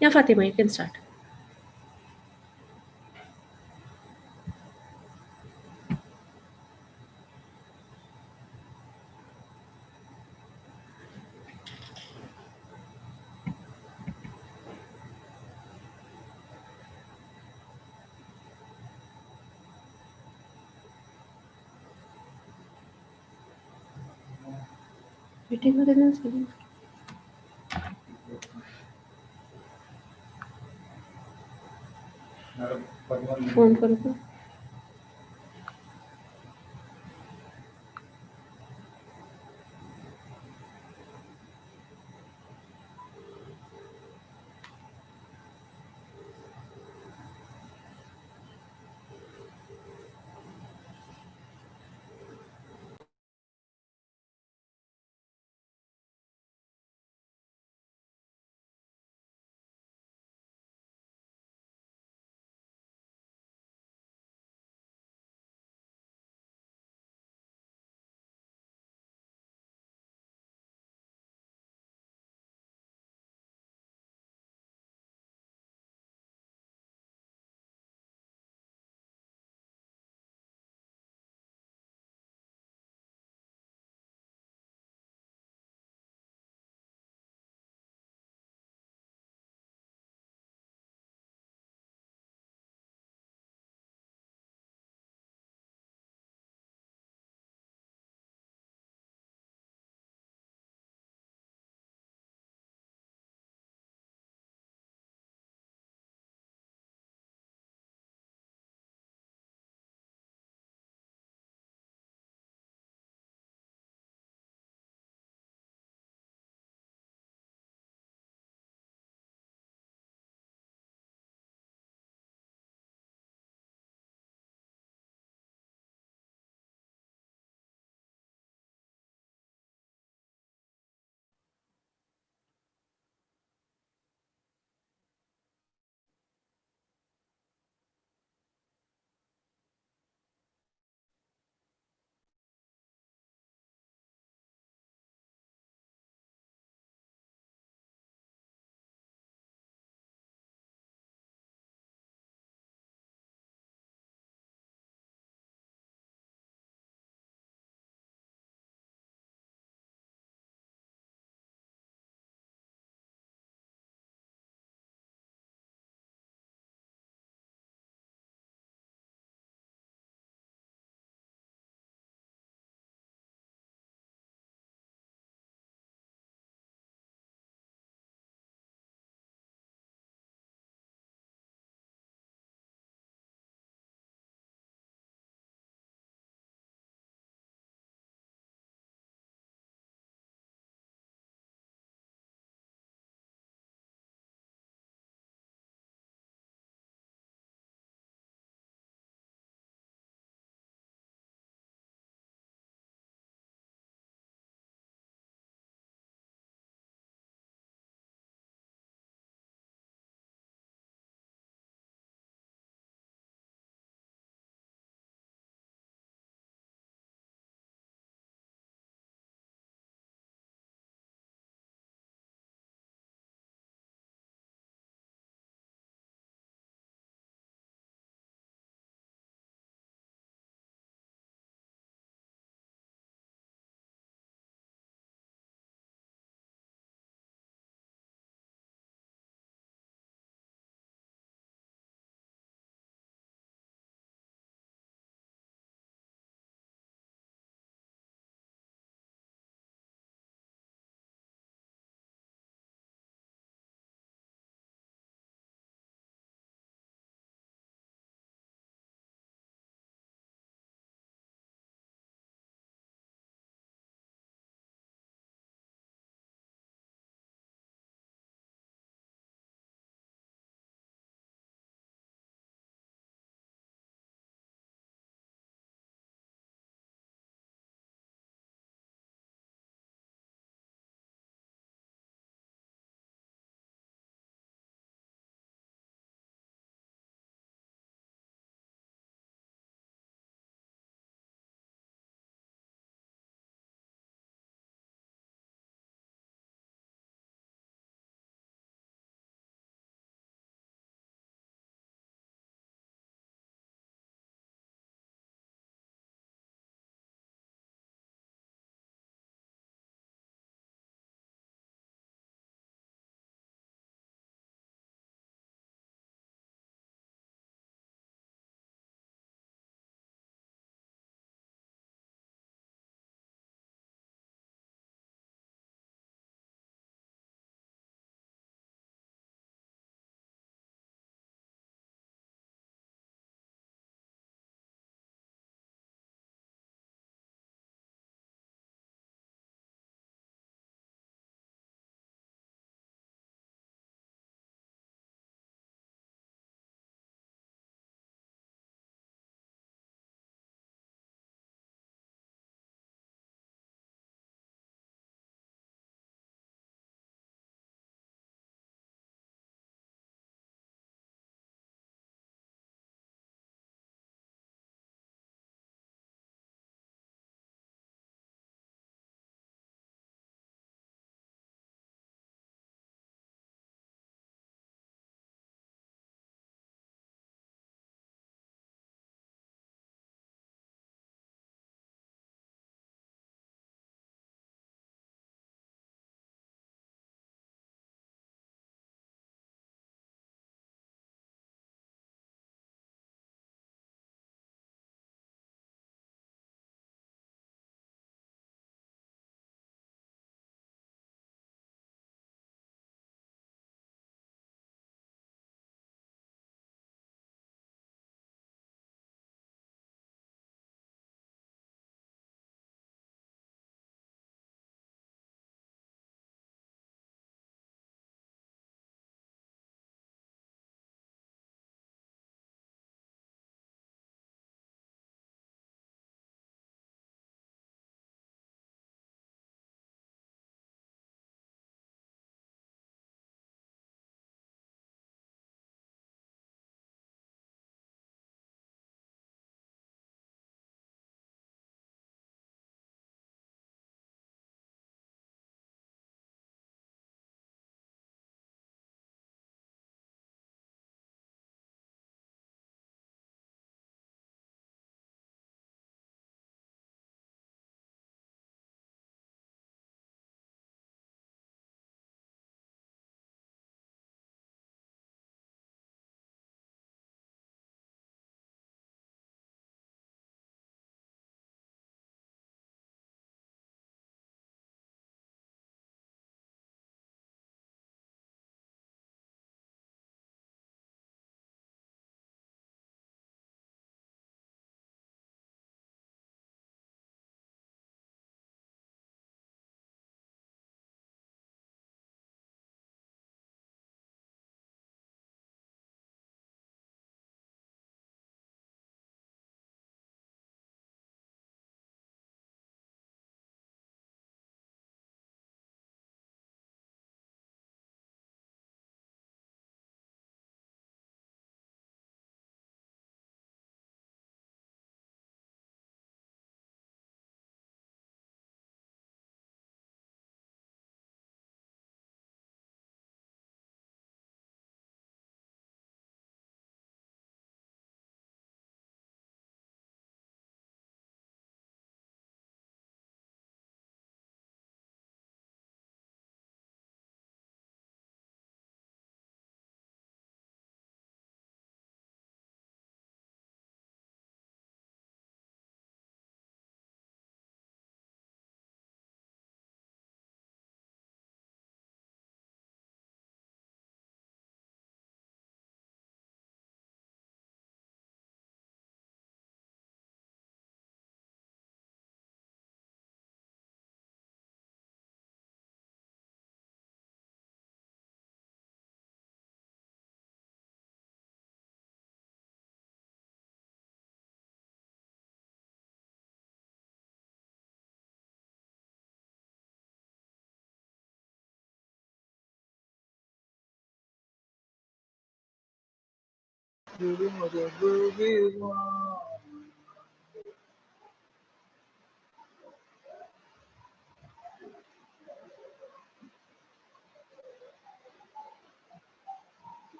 Yeah, Fatima, you can start. Waiting for the phone करो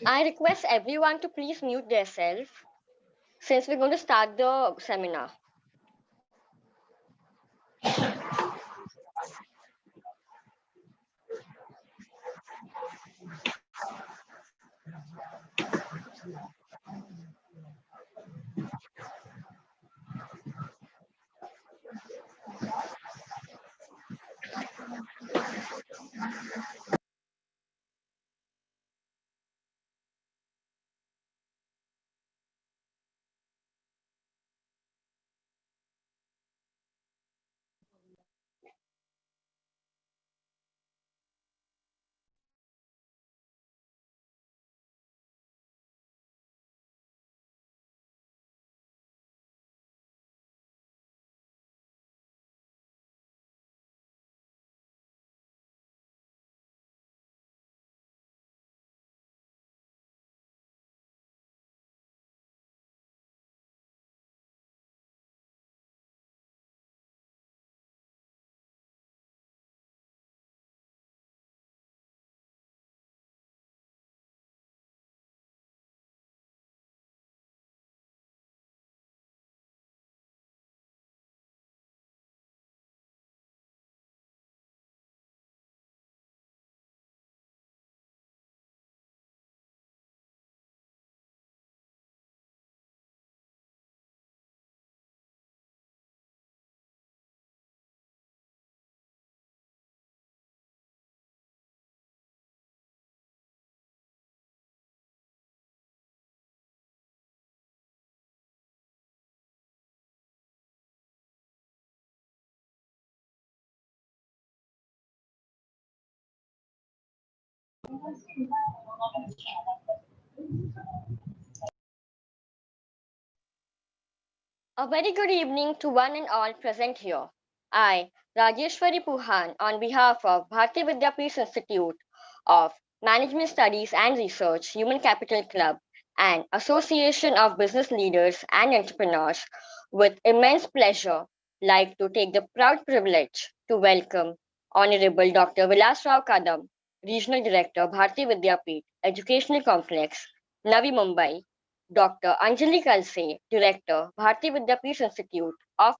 I request everyone to please mute themselves since we're going to start the seminar. A very good evening to one and all present here. I, Rajeshwari Puhan, on behalf of Bharati Vidyapeeth Institute of Management Studies and Research, Human Capital Club, and Association of Business Leaders and Entrepreneurs, with immense pleasure, like to take the proud privilege to welcome Honorable Dr. Vilas Rao Kadam, Regional Director, Bharati Vidyapeeth Educational Complex, Navi Mumbai, Dr. Anjali Kalse, Director, Bharati Vidyapeeth Institute of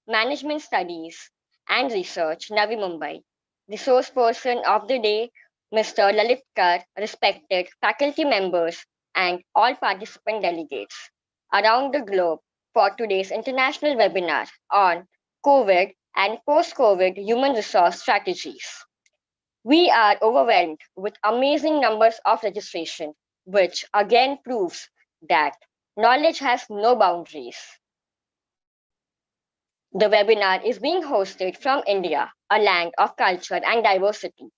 Management Studies and Research, Navi Mumbai. Resource person of the day, Mr. Lalit Kar, respected faculty members, and all participant delegates around the globe for today's international webinar on COVID and post-COVID human resource strategies. We are overwhelmed with amazing numbers of registration, which again proves that knowledge has no boundaries. The webinar is being hosted from India, a land of culture and diversity.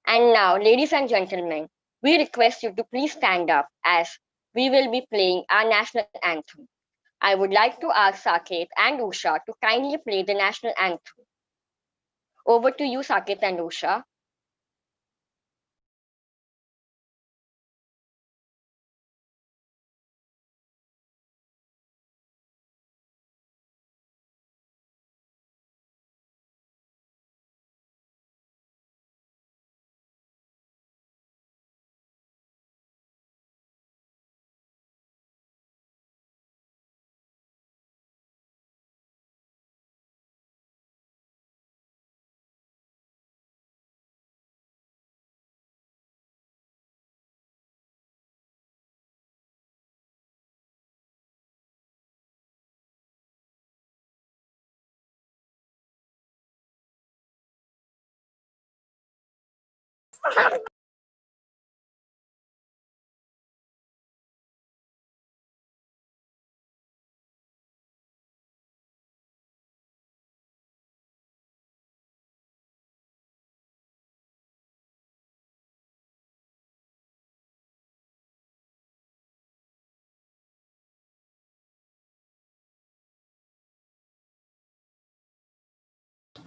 And now, ladies and gentlemen, we request you to please stand up as we will be playing our national anthem. I would like to ask Saket and Usha to kindly play the national anthem. Over to you, Saket and Usha.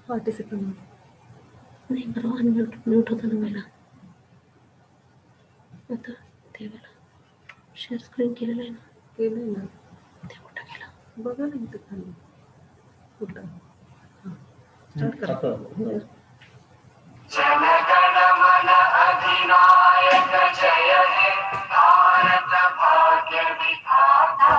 Participant नहीं करो unmute mute होता ना पहिला आता ते वाला share screen केलेलं आहे ना केलंय ना ते कुठं केलं बघा ना इथं खाली कुठं स्टार्ट करा जनगण मन अधिनायक जय हे भारत भाग्य विधाता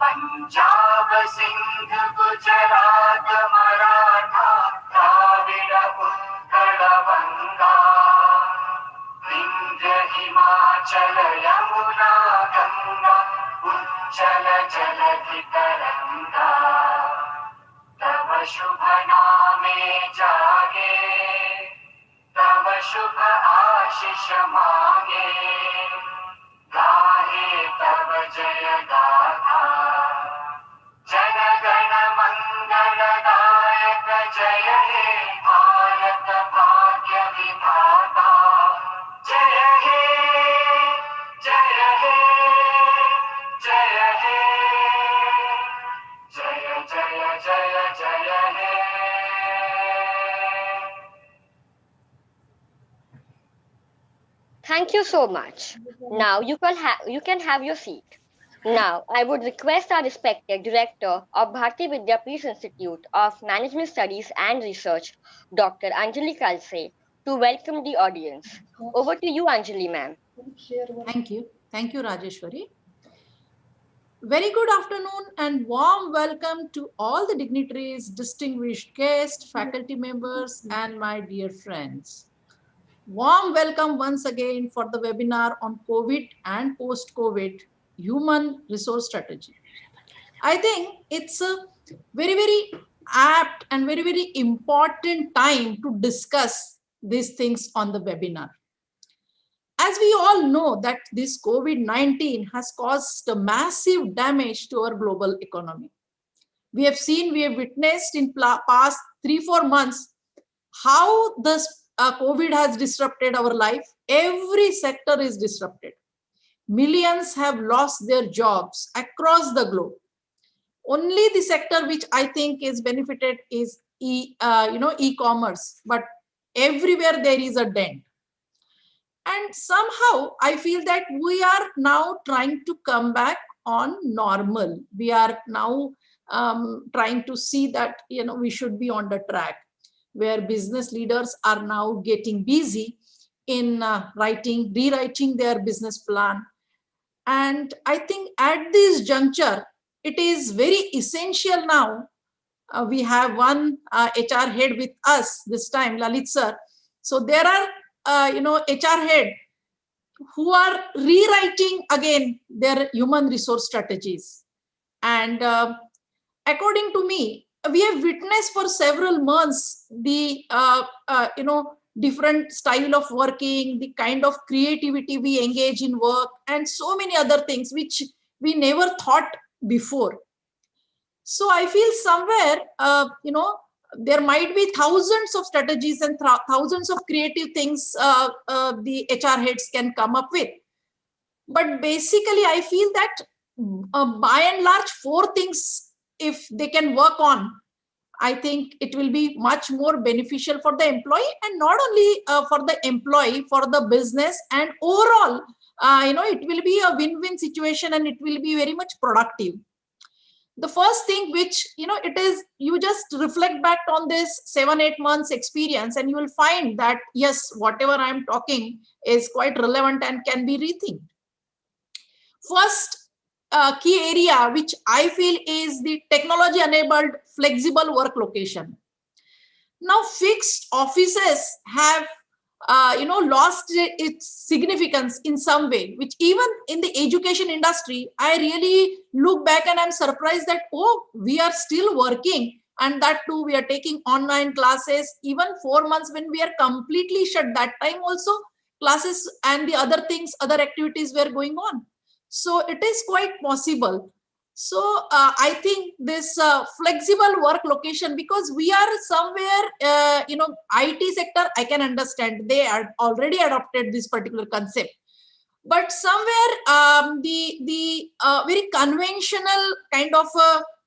पंजाब सिंध गुजरात मराठा द्राविड उत्कल बंगा विंध्य हिमाचल यमुना गंगा उज्जल जलधि तरंगा तव शुभ नामे जागे तव शुभ आशीष मांगे गाहे तव जय गाथा जन गण मंगल दायक जय हे भारत भाग्य विधाता जय हे जय हे जय हे जय जय जय जय हे Thank you so much. Now you can have your seat. Now I would request our respected director of Bharati Vidyapeeth Institute of Management Studies and Research, Dr. Anjali Kalse, to welcome the audience. Over to you, Anjali ma'am. Thank you. Thank you, Rajeshwari. Very good afternoon and warm welcome to all the dignitaries, distinguished guests, faculty members, and my dear friends. Warm welcome once again for the webinar on COVID and post-COVID human resource strategy. I think it's a very apt and very important time to discuss these things on the webinar. As we all know that this COVID-19 has caused a massive damage to our global economy. We have witnessed in past 3-4 months how this COVID has disrupted our life. Every sector is disrupted. Millions have lost their jobs across the globe. Only the sector which I think is benefited is e-commerce, but everywhere there is a dent. And somehow I feel that we are now trying to come back on normal. We are now trying to see that we should be on the track where business leaders are now getting busy in rewriting their business plan. And I think at this juncture, it is very essential now. We have one HR head with us this time, Lalit sir. So there are HR head who are rewriting again their human resource strategies. And according to me, we have witnessed for several months the different style of working, the kind of creativity we engage in work, and so many other things which we never thought before. So I feel somewhere there might be thousands of strategies and thousands of creative things the HR heads can come up with. But basically, I feel that by and large, 4 things, if they can work on, I think it will be much more beneficial for the employee, and not only for the employee, for the business, and overall, it will be a win-win situation, and it will be very much productive. The first thing which, it is, you just reflect back on this 7-8 months experience, and you will find that, yes, whatever I'm talking is quite relevant and can be rethinked. First key area which I feel is the technology enabled flexible work location. Now, fixed offices have lost its significance in some way, which even in the education industry, I really look back and I'm surprised that, oh, we are still working, and that too we are taking online classes, even 4 months when we are completely shut. That time also classes and the other things, other activities were going on. So it is quite possible. So I think this flexible work location, because we are somewhere, IT sector, I can understand they are already adopted this particular concept. But somewhere the very conventional kind of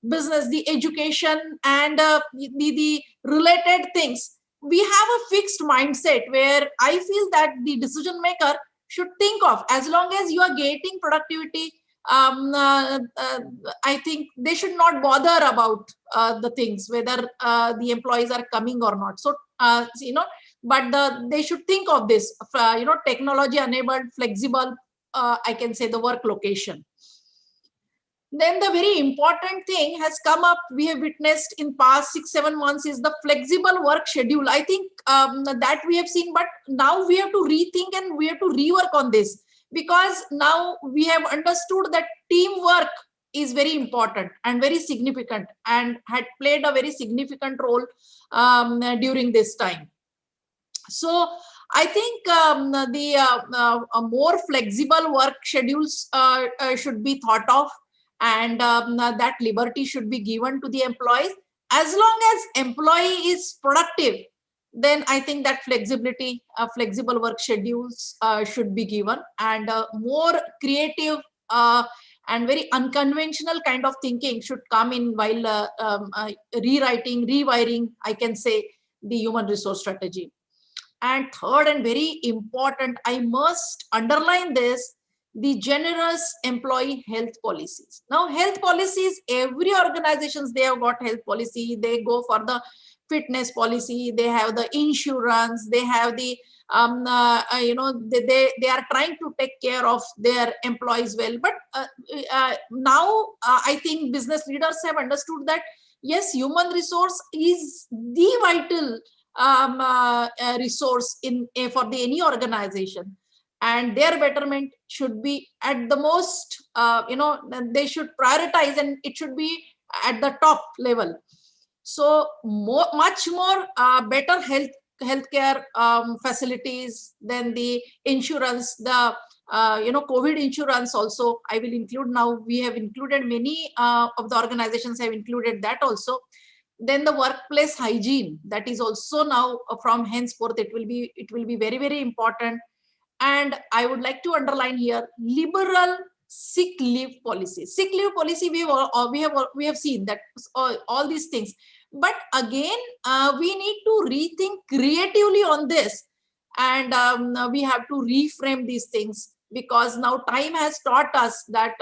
business, the education and the related things, we have a fixed mindset where I feel that the decision maker should think of, as long as you are getting productivity, I think they should not bother about the things, whether the employees are coming or not. So, but they should think of this, technology enabled, flexible, I can say, the work location. Then the very important thing has come up, we have witnessed in past 6-7 months, is the flexible work schedule. I think that we have seen, but now we have to rethink and we have to rework on this, because now we have understood that teamwork is very important and very significant, and had played a very significant role during this time. So I think the more flexible work schedules should be thought of, and that liberty should be given to the employees. As long as employee is productive, then I think that flexibility, flexible work schedules should be given, and more creative and very unconventional kind of thinking should come in while rewriting, rewiring, I can say, the human resource strategy. And third and very important, I must underline this, the generous employee health policies. Now, health policies, every organizations, they have got health policy. They go for the fitness policy. They have the insurance. They have the, they are trying to take care of their employees well. But now I think business leaders have understood that, yes, human resource is the vital resource for any organization, and their betterment should be at the most, they should prioritize, and it should be at the top level. So much more better healthcare facilities, than the insurance, the COVID insurance also I will include. Now we have included, many of the organizations have included that also. Then the workplace hygiene, that is also now from henceforth it will be very, very important. And I would like to underline here, liberal sick leave policy. Sick leave policy, we have seen that all these things. But again, we need to rethink creatively on this, and we have to reframe these things, because now time has taught us that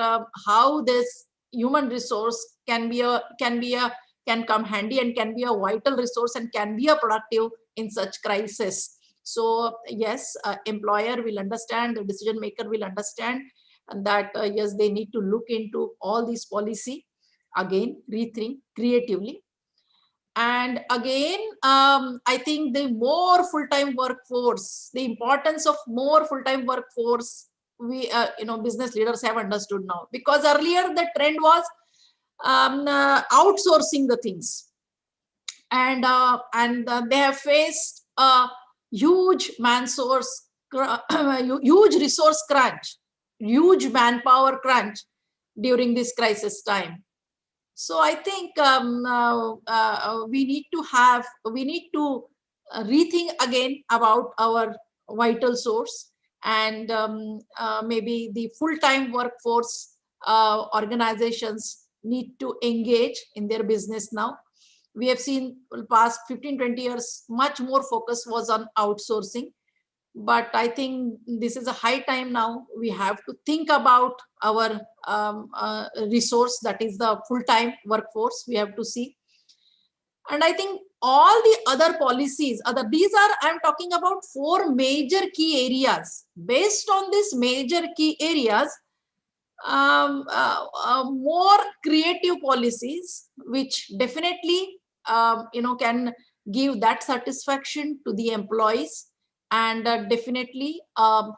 how this human resource can come handy, and can be a vital resource, and can be a productive in such crisis. So yes, employer will understand, the decision maker will understand, and that yes, they need to look into all these policy, again rethink creatively. And again, I think the more full-time workforce, the importance of more full-time workforce, we business leaders have understood now, because earlier the trend was outsourcing the things, and they have faced a huge huge resource crunch, huge manpower crunch during this crisis time. So I think we need to rethink again about our vital source, and maybe the full-time workforce organizations need to engage in their business now. We have seen past 15-20 years much more focus was on outsourcing, but I think this is a high time now. We have to think about our resource, that is the full-time workforce. We have to see. And I think all the other policies, I'm talking about 4 major key areas. Based on these major key areas, more creative policies, which definitely can give that satisfaction to the employees, and definitely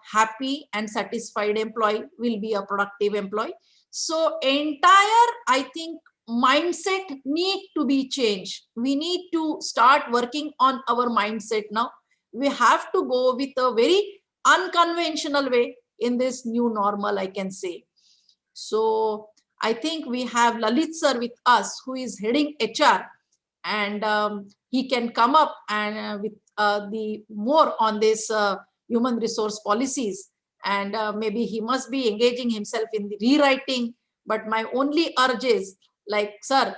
happy and satisfied employee will be a productive employee. So entire, I think, mindset need to be changed. We need to start working on our mindset now. We have to go with a very unconventional way in this new normal, I can say. So I think we have Lalit sir with us, who is heading HR, and he can come up and with the more on this human resource policies, and maybe he must be engaging himself in the rewriting. But my only urge is, like, sir,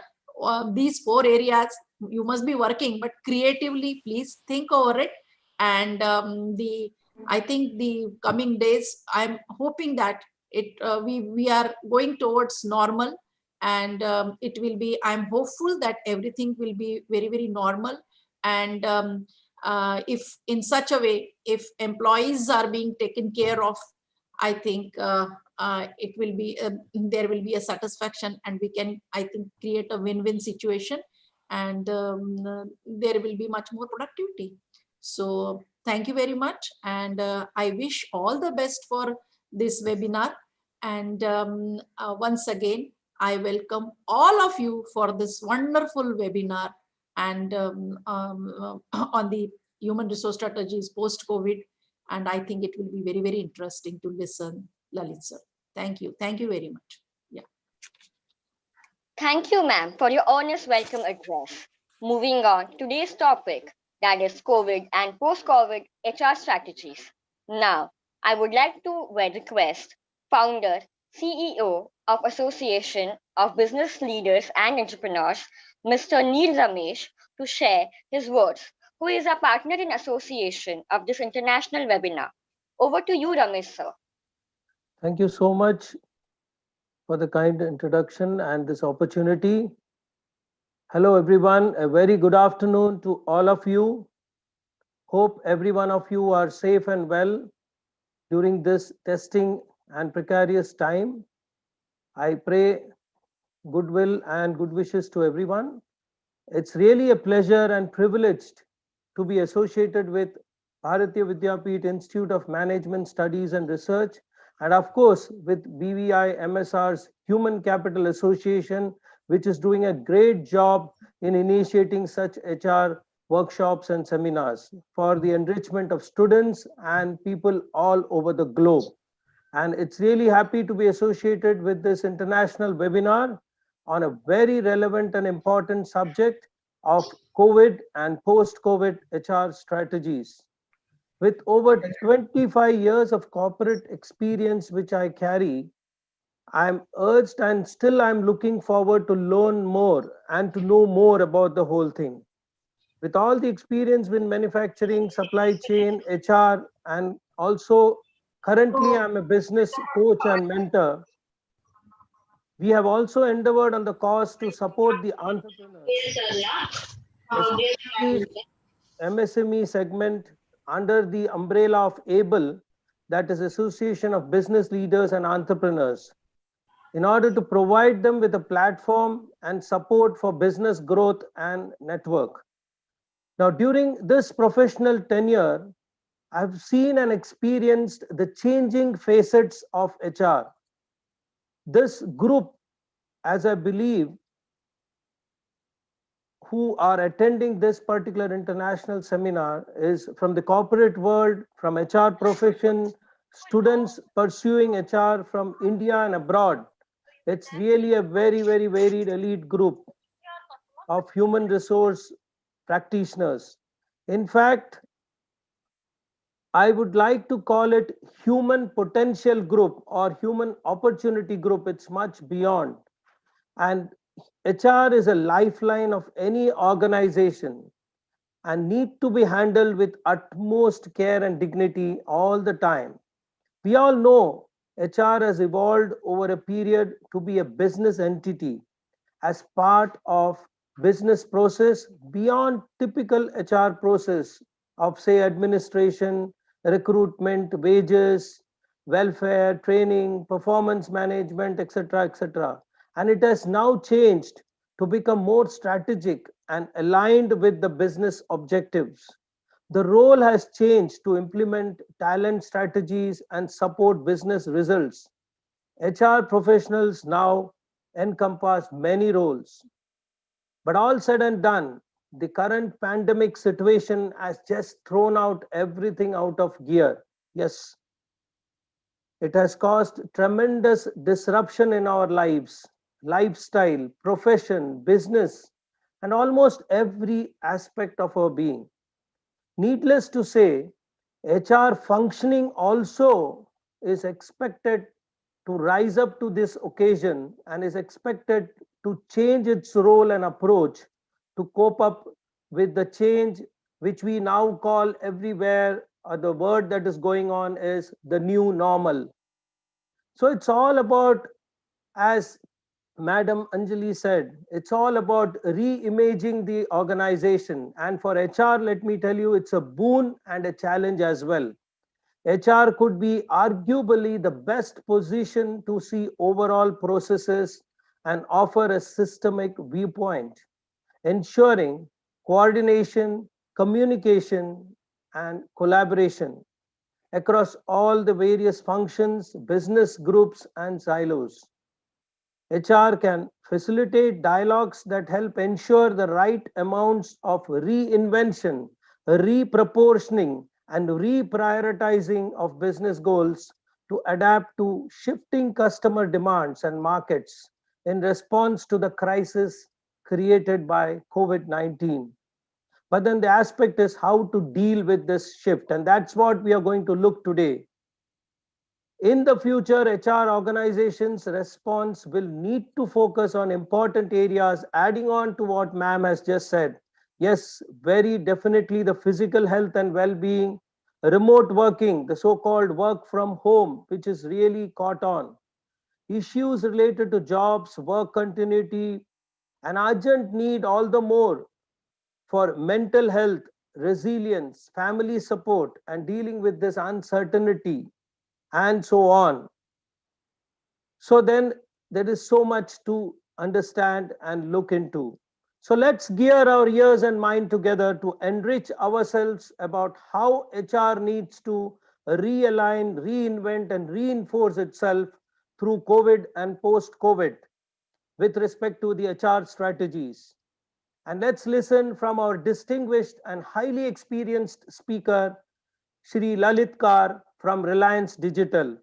these 4 areas you must be working, but creatively, please think over it. And I think the coming days, I'm hoping that we are going towards normal, and it will be, I'm hopeful that everything will be very, very normal. And if in such a way, if employees are being taken care of, I think it will be there will be a satisfaction, and we can, I think, create a win-win situation, and there will be much more productivity. So thank you very much, and I wish all the best for this webinar. And once again, I welcome all of you for this wonderful webinar, and on the human resource strategies post-COVID. And I think it will be very, very interesting to listen, Lalit sir. Thank you. Thank you very much. Yeah. Thank you, ma'am, for your honest welcome address. Moving on, today's topic, that is COVID and post-COVID HR strategies. Now, I would like to request founder, CEO of Association of Business Leaders and Entrepreneurs, Mr. Neil Ramesh, to share his words, who is a partner in association of this international webinar. Over to you, Ramesh, sir. Thank you so much for the kind introduction and this opportunity. Hello, everyone. A very good afternoon to all of you. Hope every one of you are safe and well during this testing and precarious time. I pray goodwill and good wishes to everyone. It's really a pleasure and privileged to be associated with Bharatiya Vidyapeeth Institute of Management Studies and Research, and of course with BVI MSR's Human Capital Association, which is doing a great job in initiating such HR workshops and seminars for the enrichment of students and people all over the globe. And it's really happy to be associated with this international webinar on a very relevant and important subject of COVID and post-COVID HR strategies. With over 25 years of corporate experience which I carry, I'm urged and still I'm looking forward to learn more and to know more about the whole thing. With all the experience in manufacturing, supply chain, HR, and also currently I'm a business coach and mentor, we have also endeavored on the cause to support the entrepreneurs, especially MSME segment, under the umbrella of ABLE, that is Association of Business Leaders and Entrepreneurs, in order to provide them with a platform and support for business growth and network. Now, during this professional tenure, I've seen and experienced the changing facets of HR. This group, as I believe, who are attending this particular international seminar is from the corporate world, from HR profession, students pursuing HR from India and abroad, It's really a very, very varied elite group of human resource practitioners. In fact, I would like to call it human potential group or human opportunity group. It's much beyond. And HR is a lifeline of any organization and need to be handled with utmost care and dignity all the time. We all know HR has evolved over a period to be a business entity as part of business process beyond typical HR process of say administration, recruitment, wages, welfare, training, performance management, etc., etc. And it has now changed to become more strategic and aligned with the business objectives. The role has changed to implement talent strategies and support business results. HR professionals now encompass many roles. But all said and done, the current pandemic situation has just thrown out everything out of gear. Yes, it has caused tremendous disruption in our lives, lifestyle, profession, business, and almost every aspect of our being. Needless to say, HR functioning also is expected to rise up to this occasion and is expected to change its role and approach to cope up with the change which we now call everywhere, or the word that is going on is the new normal. So it's all about, as Madam Anjali said, it's all about re-imaging the organization. And for HR, let me tell you, it's a boon and a challenge as well. HR could be arguably the best position to see overall processes and offer a systemic viewpoint, ensuring coordination, communication, and collaboration across all the various functions, business groups, and silos. HR can facilitate dialogues that help ensure the right amounts of reinvention, reproportioning, and reprioritizing of business goals to adapt to shifting customer demands and markets in response to the crisis created by COVID 19. But then the aspect is how to deal with this shift, and that's what we are going to look today. In the future, HR organizations' response will need to focus on important areas, adding on to what ma'am has just said. Yes, very definitely the physical health and well being, remote working, the so called work from home, which is really caught on, issues related to jobs, work continuity, an urgent need all the more for mental health, resilience, family support, and dealing with this uncertainty, and so on. So then there is so much to understand and look into. So let's gear our ears and mind together to enrich ourselves about how HR needs to realign, reinvent, and reinforce itself through COVID and post COVID with respect to the HR strategies. And let's listen from our distinguished and highly experienced speaker, Shri Lalit Kar from Reliance Digital.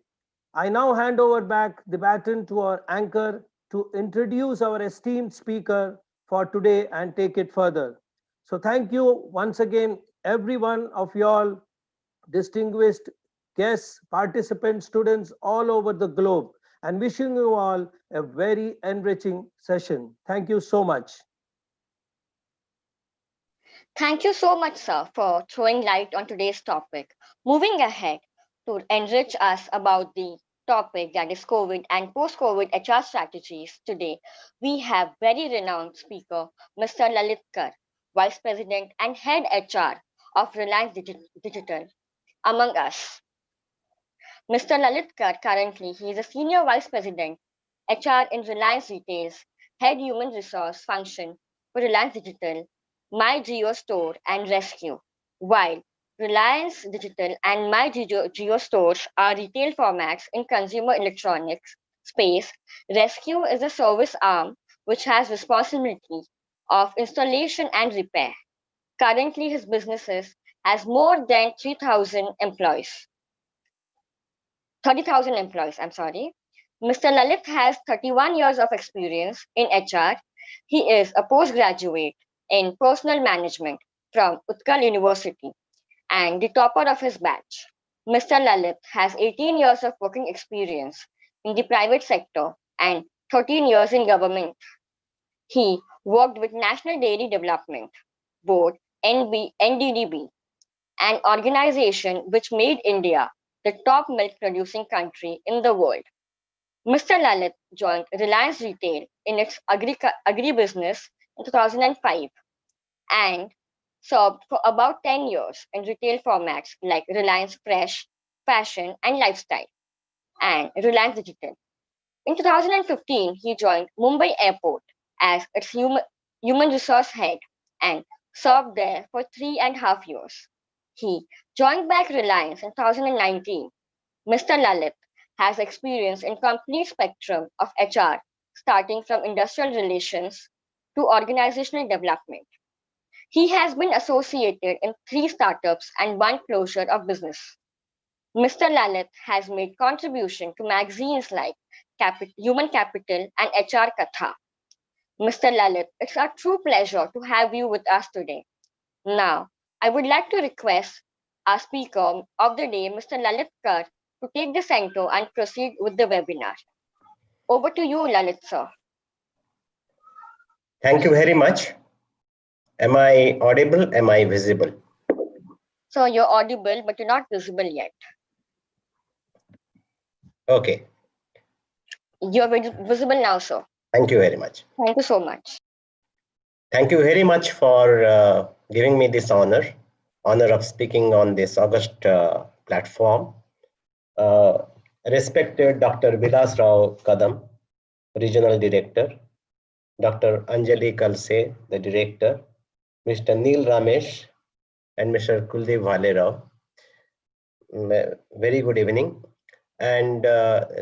I now hand over back the baton to our anchor to introduce our esteemed speaker for today and take it further. So thank you once again, every one of y'all, distinguished guests, participants, students all over the globe, and wishing you all a very enriching session. Thank you so much. Thank you so much, sir, for throwing light on today's topic. Moving ahead to enrich us about the topic that is COVID and post COVID HR strategies, today we have very renowned speaker, Mr. Lalit Kar, Vice President and Head HR of Reliance Digital, among us. Mr. Lalit Kar, currently, he is a Senior Vice President, HR in Reliance Retail's Head Human Resource Function for Reliance Digital, My Geo Store and Rescue. While Reliance Digital and My Geo Stores are retail formats in consumer electronics space, Rescue is a service arm which has responsibility of installation and repair. Currently, his businesses has more than 30,000 employees, I'm sorry. Mr. Lalit has 31 years of experience in HR. He is a postgraduate in personal management from Utkal University and the topper of his batch. Mr. Lalit has 18 years of working experience in the private sector and 13 years in government. He worked with National Dairy Development Board NDDB, an organization which made India the top milk producing country in the world. Mr. Lalit joined Reliance Retail in its agribusiness in 2005 and served for about 10 years in retail formats like Reliance Fresh, Fashion and Lifestyle, and Reliance Digital. In 2015, he joined Mumbai Airport as its human resource head and served there for 3.5 years. He joined back Reliance in 2019. Mr. Lalit has experience in complete spectrum of HR, starting from industrial relations to organizational development. He has been associated in 3 startups and 1 closure of business. Mr. Lalit has made contribution to magazines like Human Capital and HR Katha. Mr. Lalit, it's a true pleasure to have you with us today. Now, I would like to request our speaker of the day, Mr. Lalit Kar, to take the center and proceed with the webinar. Over to you, Lalit sir. Thank you very much. Am I audible? Am I visible? So you're audible, but you're not visible yet. Okay. You're visible now, sir. Thank you very much. Thank you so much. Thank you very much for giving me this honor of speaking on this August platform. Respected Dr. Vilas Rao Kadam, Regional Director, Dr. Anjali Kalse, the Director, Mr. Neil Ramesh, and Mr. Kuldeep Bhalerao. Very good evening. And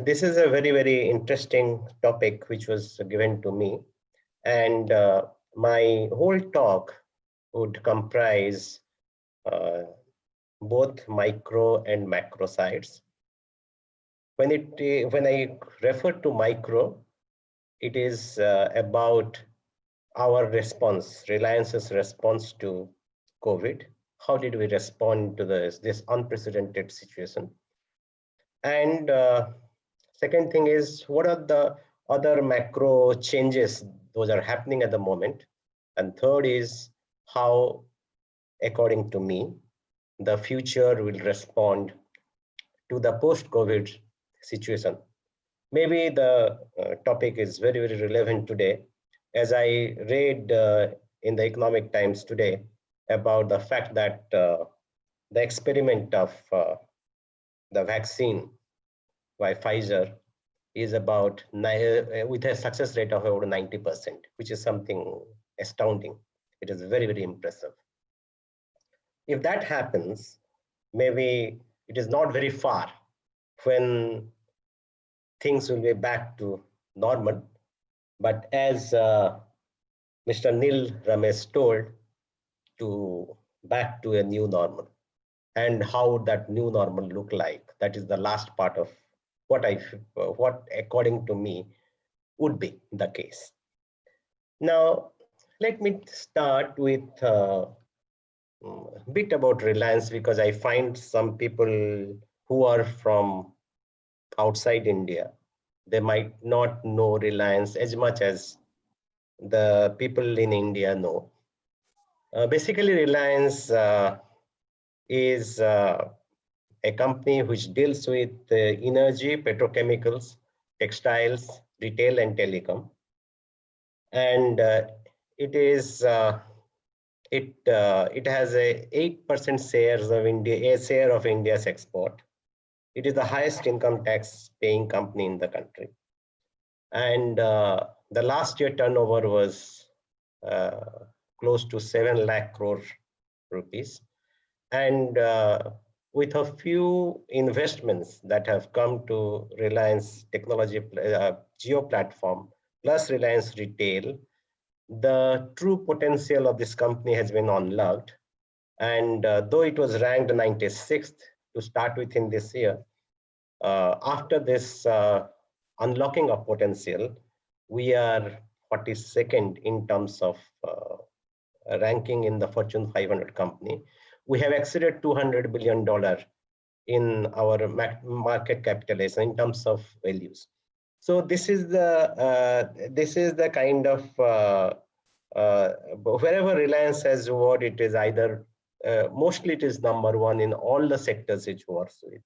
this is a very, very interesting topic which was given to me. And my whole talk would comprise both micro and macro sides. When I refer to micro, it is about our response, Reliance's response to COVID. How did we respond to this unprecedented situation? And second thing is, what are the other macro changes those are happening at the moment? And third is how, according to me, the future will respond to the post-COVID situation. Maybe the topic is very, very relevant today. As I read in the Economic Times today about the fact that the experiment of the vaccine by Pfizer is about with a success rate of over 90%, which is something astounding. It is very, very impressive. If that happens, maybe it is not very far when things will be back to normal. But as Mr. Neil Ramesh told, to back to a new normal. And how that new normal look like? That is the last part of what according to me would be the case. Now, let me start with a bit about Reliance, because I find some people who are from outside India, they might not know Reliance as much as the people in India know. Basically, Reliance is a company which deals with energy, petrochemicals, textiles, retail, and telecom. And it has a 8% share of India's export. It is the highest income tax paying company in the country. And the last year turnover was close to 7 lakh crore rupees. And with a few investments that have come to Reliance Technology Jio platform, plus Reliance Retail, the true potential of this company has been unlocked. And though it was ranked 96th to start with in this year, after this unlocking of potential, we are 42nd in terms of ranking in the Fortune 500 company. We have exceeded $200 billion in our market capitalization in terms of values. So this is the kind of wherever Reliance has won, it is either mostly it is number one in all the sectors it works with,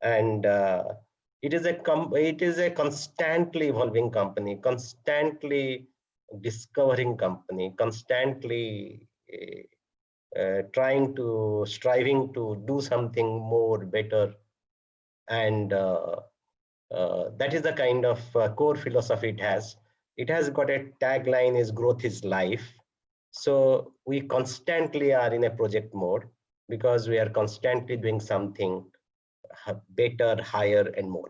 and it is a constantly evolving company, constantly discovering company, constantly striving to do something more better, and that is the kind of core philosophy it has. It has got a tagline: is growth is life. So we constantly are in a project mode because we are constantly doing something better, higher, and more.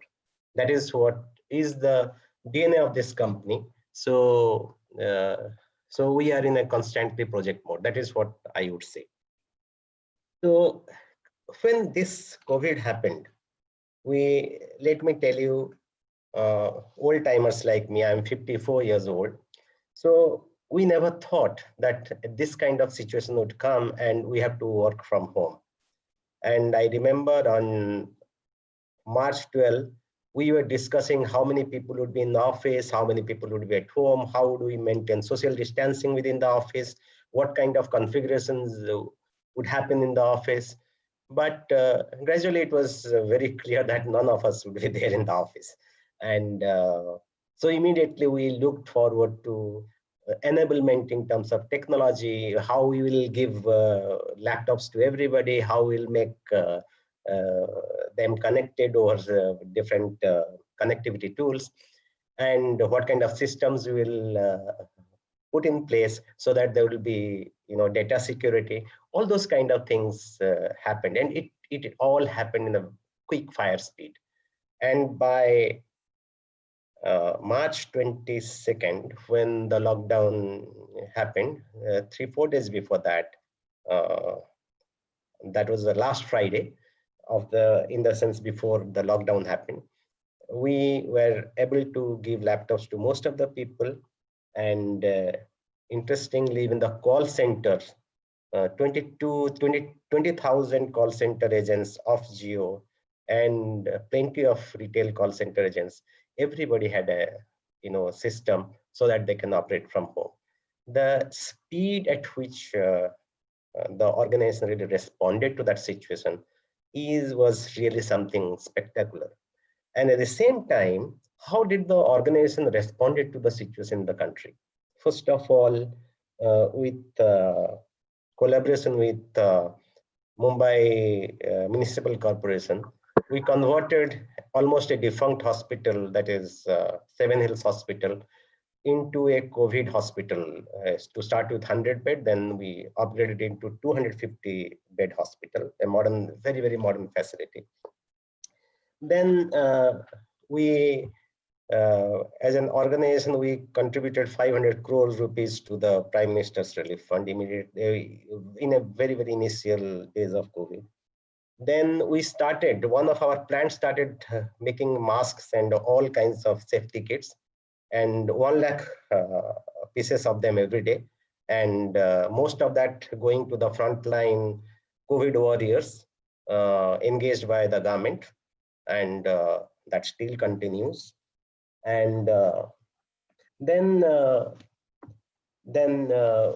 That is what is the DNA of this company. So so we are in a constantly project mode. That is what I would say. So when this COVID happened, let me tell you, old timers like me, I'm 54 years old. So we never thought that this kind of situation would come and we have to work from home. And I remember on March 12, we were discussing how many people would be in the office, how many people would be at home, how do we maintain social distancing within the office, what kind of configurations would happen in the office. But gradually it was very clear that none of us would be there in the office. And so immediately we looked forward to enablement in terms of technology, how we will give laptops to everybody, how we'll make them connected over different connectivity tools, and what kind of systems we will put in place so that there will be, data security. All those kind of things happened, and it all happened in a quick fire speed. And by March 22nd, when the lockdown happened, 3-4 days before that, that was the last Friday in the sense before the lockdown happened, we were able to give laptops to most of the people. And interestingly, even the call centers, 20,000 call center agents of Jio and plenty of retail call center agents, everybody had a system so that they can operate from home. The speed at which the organization really responded to that situation was really something spectacular. And at the same time, how did the organization responded to the situation in the country? First of all, with collaboration with Mumbai Municipal Corporation, we converted almost a defunct hospital, that is Seven Hills Hospital, into a COVID hospital. To start with 100 bed, then we upgraded into 250 bed hospital, a modern, very, very modern facility. Then we, as an organization, we contributed 500 crores rupees to the Prime Minister's Relief Fund immediately in a very, very initial days of COVID. Then one of our plants started making masks and all kinds of safety kits, and 1 lakh pieces of them every day. And most of that going to the frontline COVID warriors engaged by the government. And that still continues. And then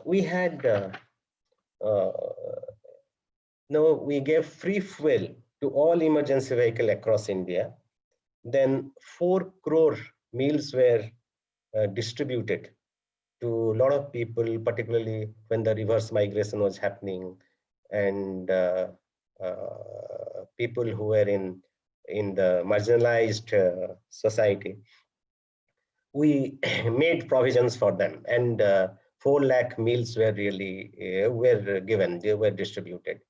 we had we gave free fuel to all emergency vehicles across India. Then 4 crore meals were distributed to a lot of people, particularly when the reverse migration was happening, and people who were in the marginalized society. We made provisions for them, and 4 lakh meals were really given, they were distributed.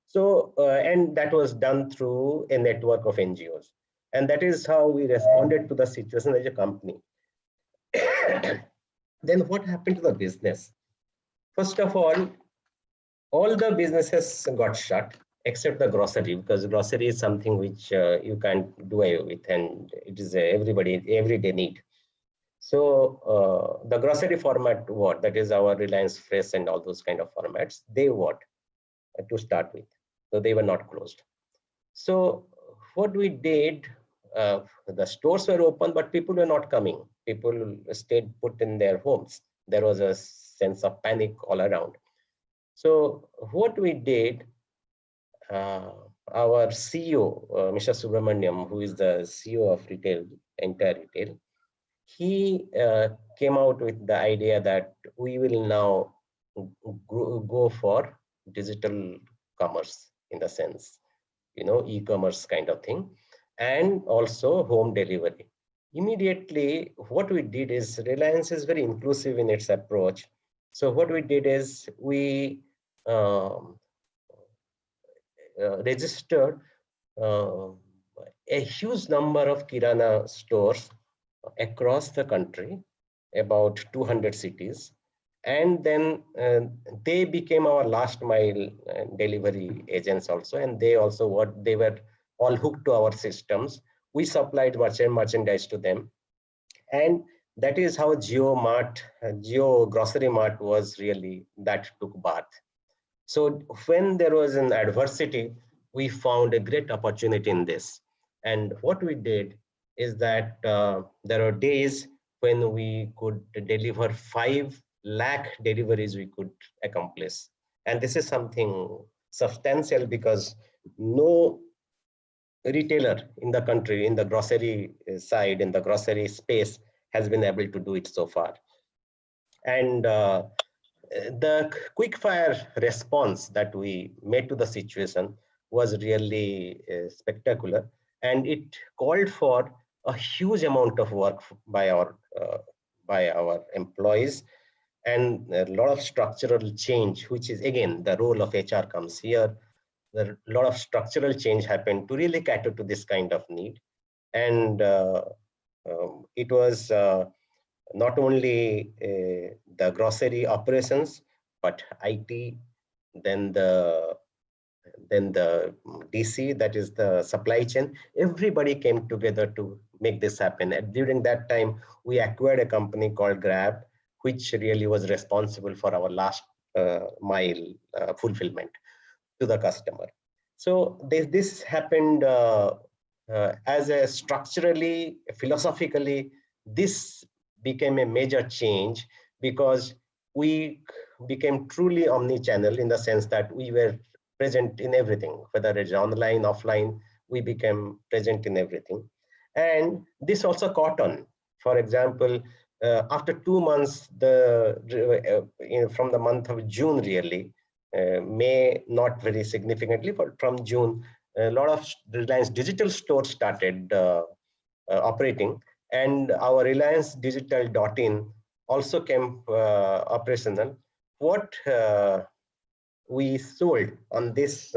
So, and that was done through a network of NGOs. And that is how we responded to the situation as a company. Then what happened to the business? First of all the businesses got shut. except the grocery, because grocery is something which you can't do away with, and it is everyday need. So the grocery format, what that is our Reliance Fresh and all those kind of formats, they to start with, so they were not closed. So what we did, the stores were open, but people were not coming. People stayed put in their homes. There was a sense of panic all around. So what we did, our CEO, Mr. Subramaniam, who is the CEO of entire retail, he came out with the idea that we will now go for digital commerce, in the sense, e-commerce kind of thing, and also home delivery. Immediately, what we did is, Reliance is very inclusive in its approach. So what we did is we registered a huge number of Kirana stores across the country, about 200 cities. And then they became our last mile delivery agents also. And they also they were all hooked to our systems. We supplied merchandise to them. And that is how Jio Grocery Mart was really, that took birth. So when there was an adversity, we found a great opportunity in this. And what we did is that there are days when we could deliver 5 lakh deliveries we could accomplish. And this is something substantial, because no retailer in the country, in the grocery side, in the grocery space, has been able to do it so far. And the quick fire response that we made to the situation was really spectacular, and it called for a huge amount of work by our employees, and a lot of structural change, which is again the role of HR comes here. A lot of structural change happened to really cater to this kind of need. And it was not only the grocery operations, but IT, then the DC, that is the supply chain. Everybody came together to make this happen. And during that time, we acquired a company called Grab, which really was responsible for our last mile fulfillment to the customer. So this happened as a structurally, philosophically, this became a major change, because we became truly omni-channel, in the sense that we were present in everything, whether it's online, offline, we became present in everything. And this also caught on. For example, after 2 months, from the month of June, really, May not very significantly, but from June, a lot of Reliance digital stores started operating, and our Reliance Digital.in also came operational. What we sold on this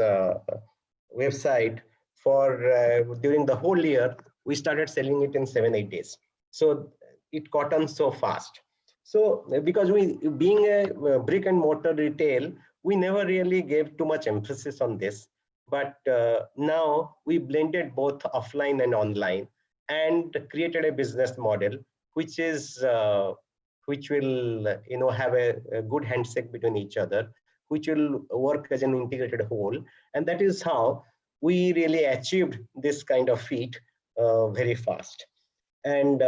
website for during the whole year, we started selling it in 7-8 days. So it caught on so fast. So because we, being a brick and mortar retail, we never really gave too much emphasis on this. But now we blended both offline and online, and created a business model which is which will have a good handshake between each other, which will work as an integrated whole. And that is how we really achieved this kind of feat very fast. And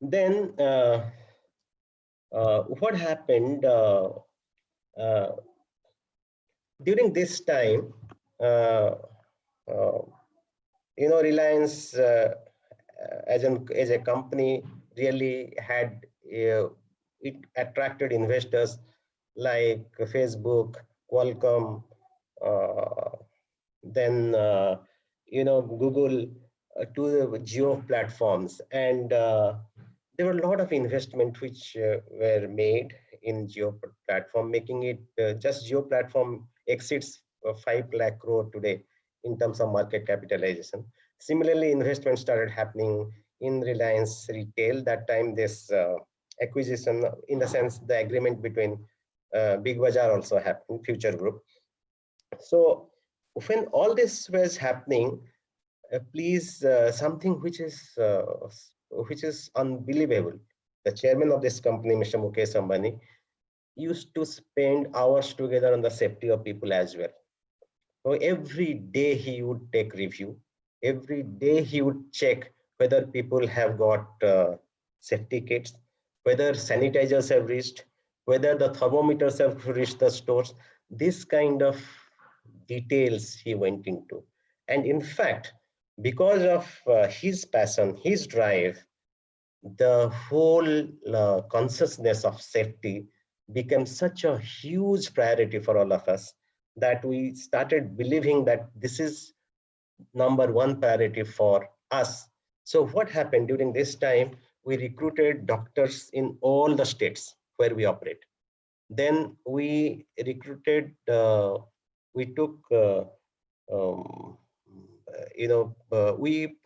then what happened during this time, Reliance as a company really had it attracted investors like Facebook, Qualcomm, then Google, to the Jio platforms. And there were a lot of investment which were made in Jio platform, making it just Jio platform exceeds 5 lakh crore today in terms of market capitalization. Similarly, investment started happening in Reliance Retail. That time, this acquisition, in the sense, the agreement between Big Bazaar also happened, Future Group. So when all this was happening, please, something which is unbelievable. The chairman of this company, Mr. Mukesh Ambani, used to spend hours together on the safety of people as well. So every day he would take review. Every day he would check whether people have got safety kits, whether sanitizers have reached, whether the thermometers have reached the stores. This kind of details he went into. And in fact, because of his passion, his drive, the whole consciousness of safety became such a huge priority for all of us that we started believing that this is number one priority for us. So what happened during this time, we recruited doctors in all the states where we operate. Then we recruited, we took, we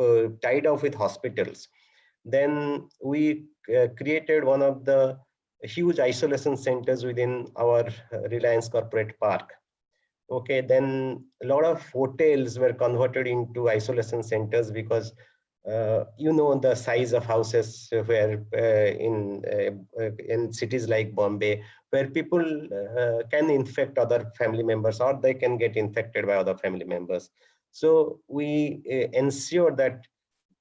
tied off with hospitals. Then we created one of the huge isolation centers within our Reliance Corporate Park. Okay, then a lot of hotels were converted into isolation centers because the size of houses where in cities like Bombay, where people can infect other family members or they can get infected by other family members. So we ensure that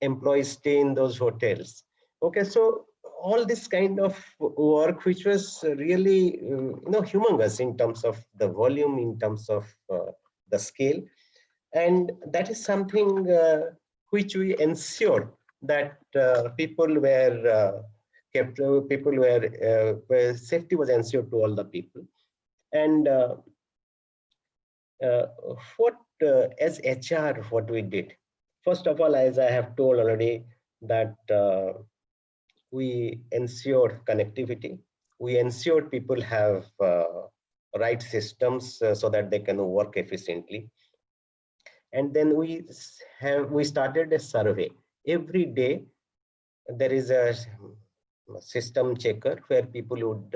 employees stay in those hotels. Okay, so all this kind of work, which was really humongous in terms of the volume, in terms of the scale, and that is something which we ensured that people were kept, where safety was ensured to all the people. And what as HR, what we did, first of all, as I have told already, that we ensured connectivity. We ensured people have right systems so that they can work efficiently. And then we started a survey. Every day there is a system checker where people would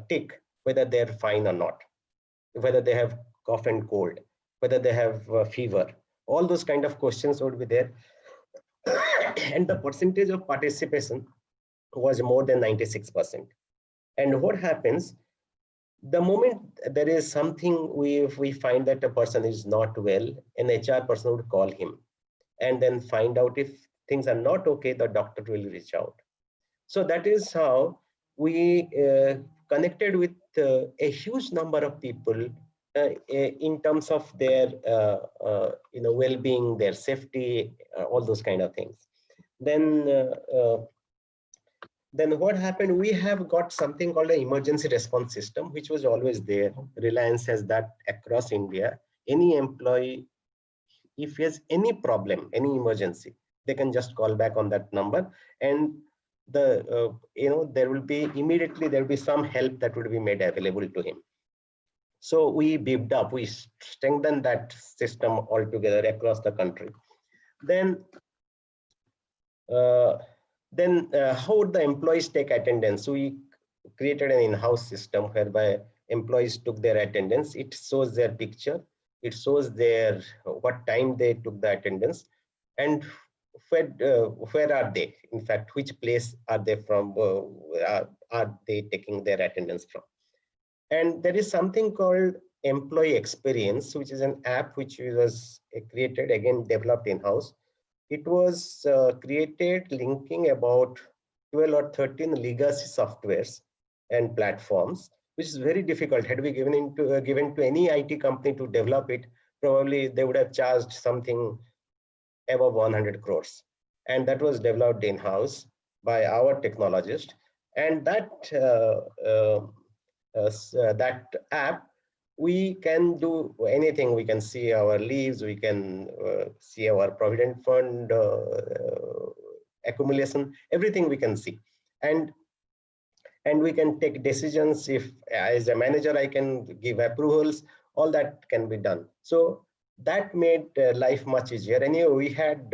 tick whether they're fine or not, whether they have cough and cold, whether they have fever. All those kind of questions would be there. And the percentage of participation was more than 96%. And what happens, the moment there is something, we find that a person is not well, an HR person would call him and then find out if things are not okay, the doctor will reach out. So that is how we connected with a huge number of people in terms of their well-being, their safety, all those kind of things. Then what happened, we have got something called an emergency response system, which was always there. Reliance has that across India. Any employee, if he has any problem, any emergency, they can just call back on that number, and there will be some help that will be made available to him. So we beefed up, we strengthened that system altogether across the country. Then how would the employees take attendance? We created an in-house system whereby employees took their attendance. It shows their picture. It shows their what time they took the attendance, and where are they? In fact, which place are they from? Are they taking their attendance from? And there is something called Employee Experience, which is an app which was created, again developed in-house. It was created linking about 12 or 13 legacy softwares and platforms, which is very difficult. Had we given to any IT company to develop it, probably they would have charged something above 100 crores. And that was developed in-house by our technologist. And that app, we can do anything. We can see our leaves, we can see our provident fund accumulation, everything we can see. And we can take decisions. If as a manager I can give approvals, all that can be done. So that made life much easier. Anyway, we had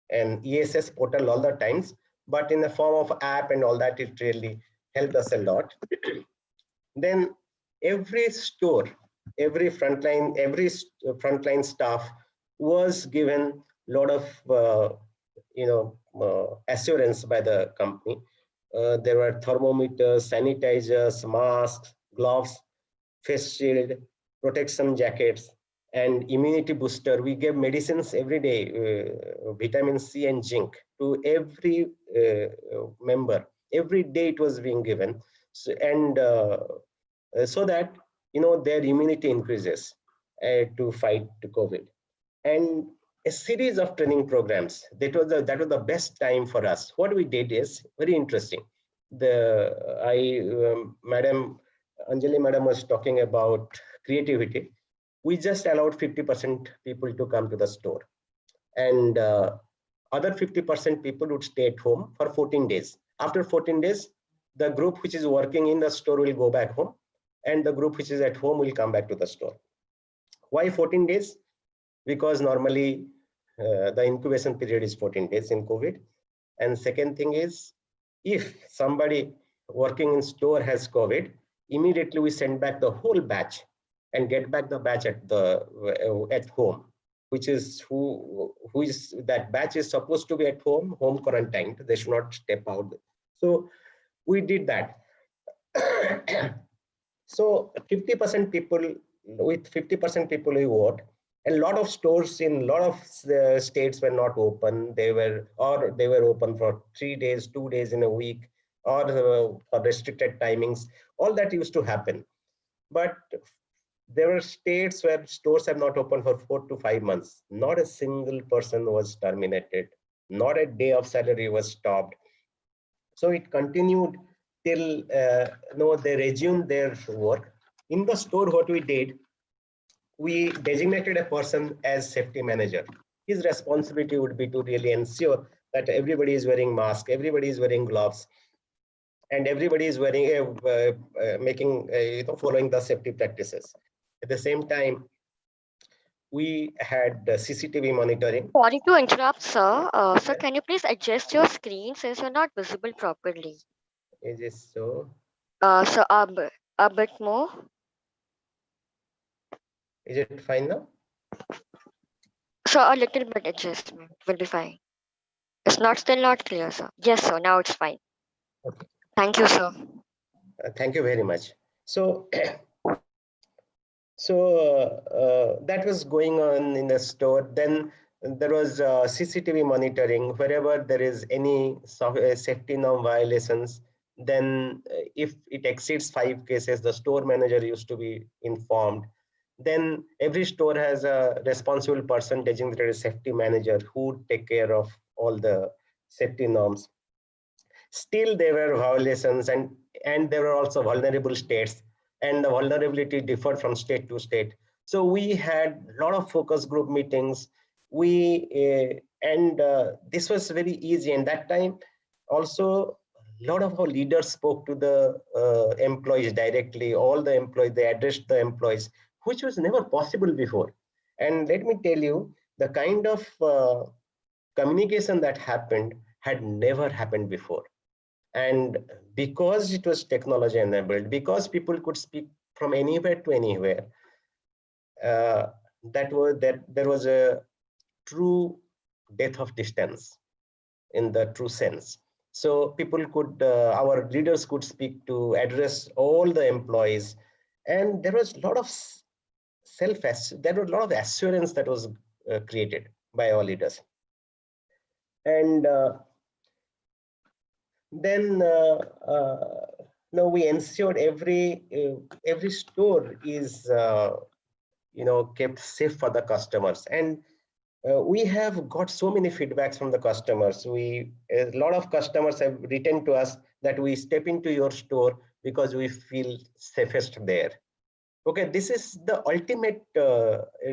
an ESS portal all the times, but in the form of app and all that, it really helped us a lot. Then every store every frontline staff was given a lot of assurance by the company. There were thermometers, sanitizers, masks, gloves, face shield, protection jackets, and immunity booster. We gave medicines every day, vitamin C and zinc to every member. Every day it was being given, so, and so that their immunity increases to fight COVID. And a series of training programs. That was the best time for us. What we did is very interesting. Madam Anjali Madam was talking about creativity. We just allowed 50% people to come to the store, and other 50% people would stay at home for 14 days. After 14 days, the group which is working in the store will go back home, and the group which is at home will come back to the store. Why 14 days? Because normally the incubation period is 14 days in COVID. And second thing is, if somebody working in store has COVID, immediately we send back the whole batch and get back the batch at home, which is who is that batch is supposed to be at home quarantined. They should not step out. So we did that. So 50% people, with 50% people we worked. A lot of stores in a lot of states were not open. They were open for 3 days, 2 days in a week, or for restricted timings. All that used to happen. But there were states where stores have not opened for 4 to 5 months. Not a single person was terminated. Not a day of salary was stopped. So it continued till they resumed their work. In the store, what we did, we designated a person as safety manager. His responsibility would be to really ensure that everybody is wearing masks, everybody is wearing gloves, and everybody is wearing following the safety practices. At the same time, we had CCTV monitoring. Sorry to interrupt, sir. Sir, can you please adjust your screen since you're not visible properly? Is it so? So a bit more. Is it fine now? So a little bit adjustment will be fine. It's still not clear, sir. Yes, sir. Now it's fine. Okay. Thank you, sir. Thank you very much. So, that was going on in the store. Then there was CCTV monitoring. Wherever there is any safety norm violations, then if it exceeds 5 cases, the store manager used to be informed. Then every store has a responsible person designated as safety manager who would take care of all the safety norms. Still, there were violations, and there were also vulnerable states, and the vulnerability differed from state to state. So we had a lot of focus group meetings. This was very easy. And that time, also, a lot of our leaders spoke to the employees directly. All the employees, they addressed the employees, which was never possible before. And let me tell you, the kind of communication that happened had never happened before. And because it was technology enabled, because people could speak from anywhere to anywhere, there was a true death of distance in the true sense. So people could, our leaders could speak to address all the employees, and there was a lot of assurance that was created by our leaders. And then we ensured every store is kept safe for the customers. And we have got so many feedbacks from the customers. A lot of customers have written to us that we step into your store because we feel safest there. Okay, this is the ultimate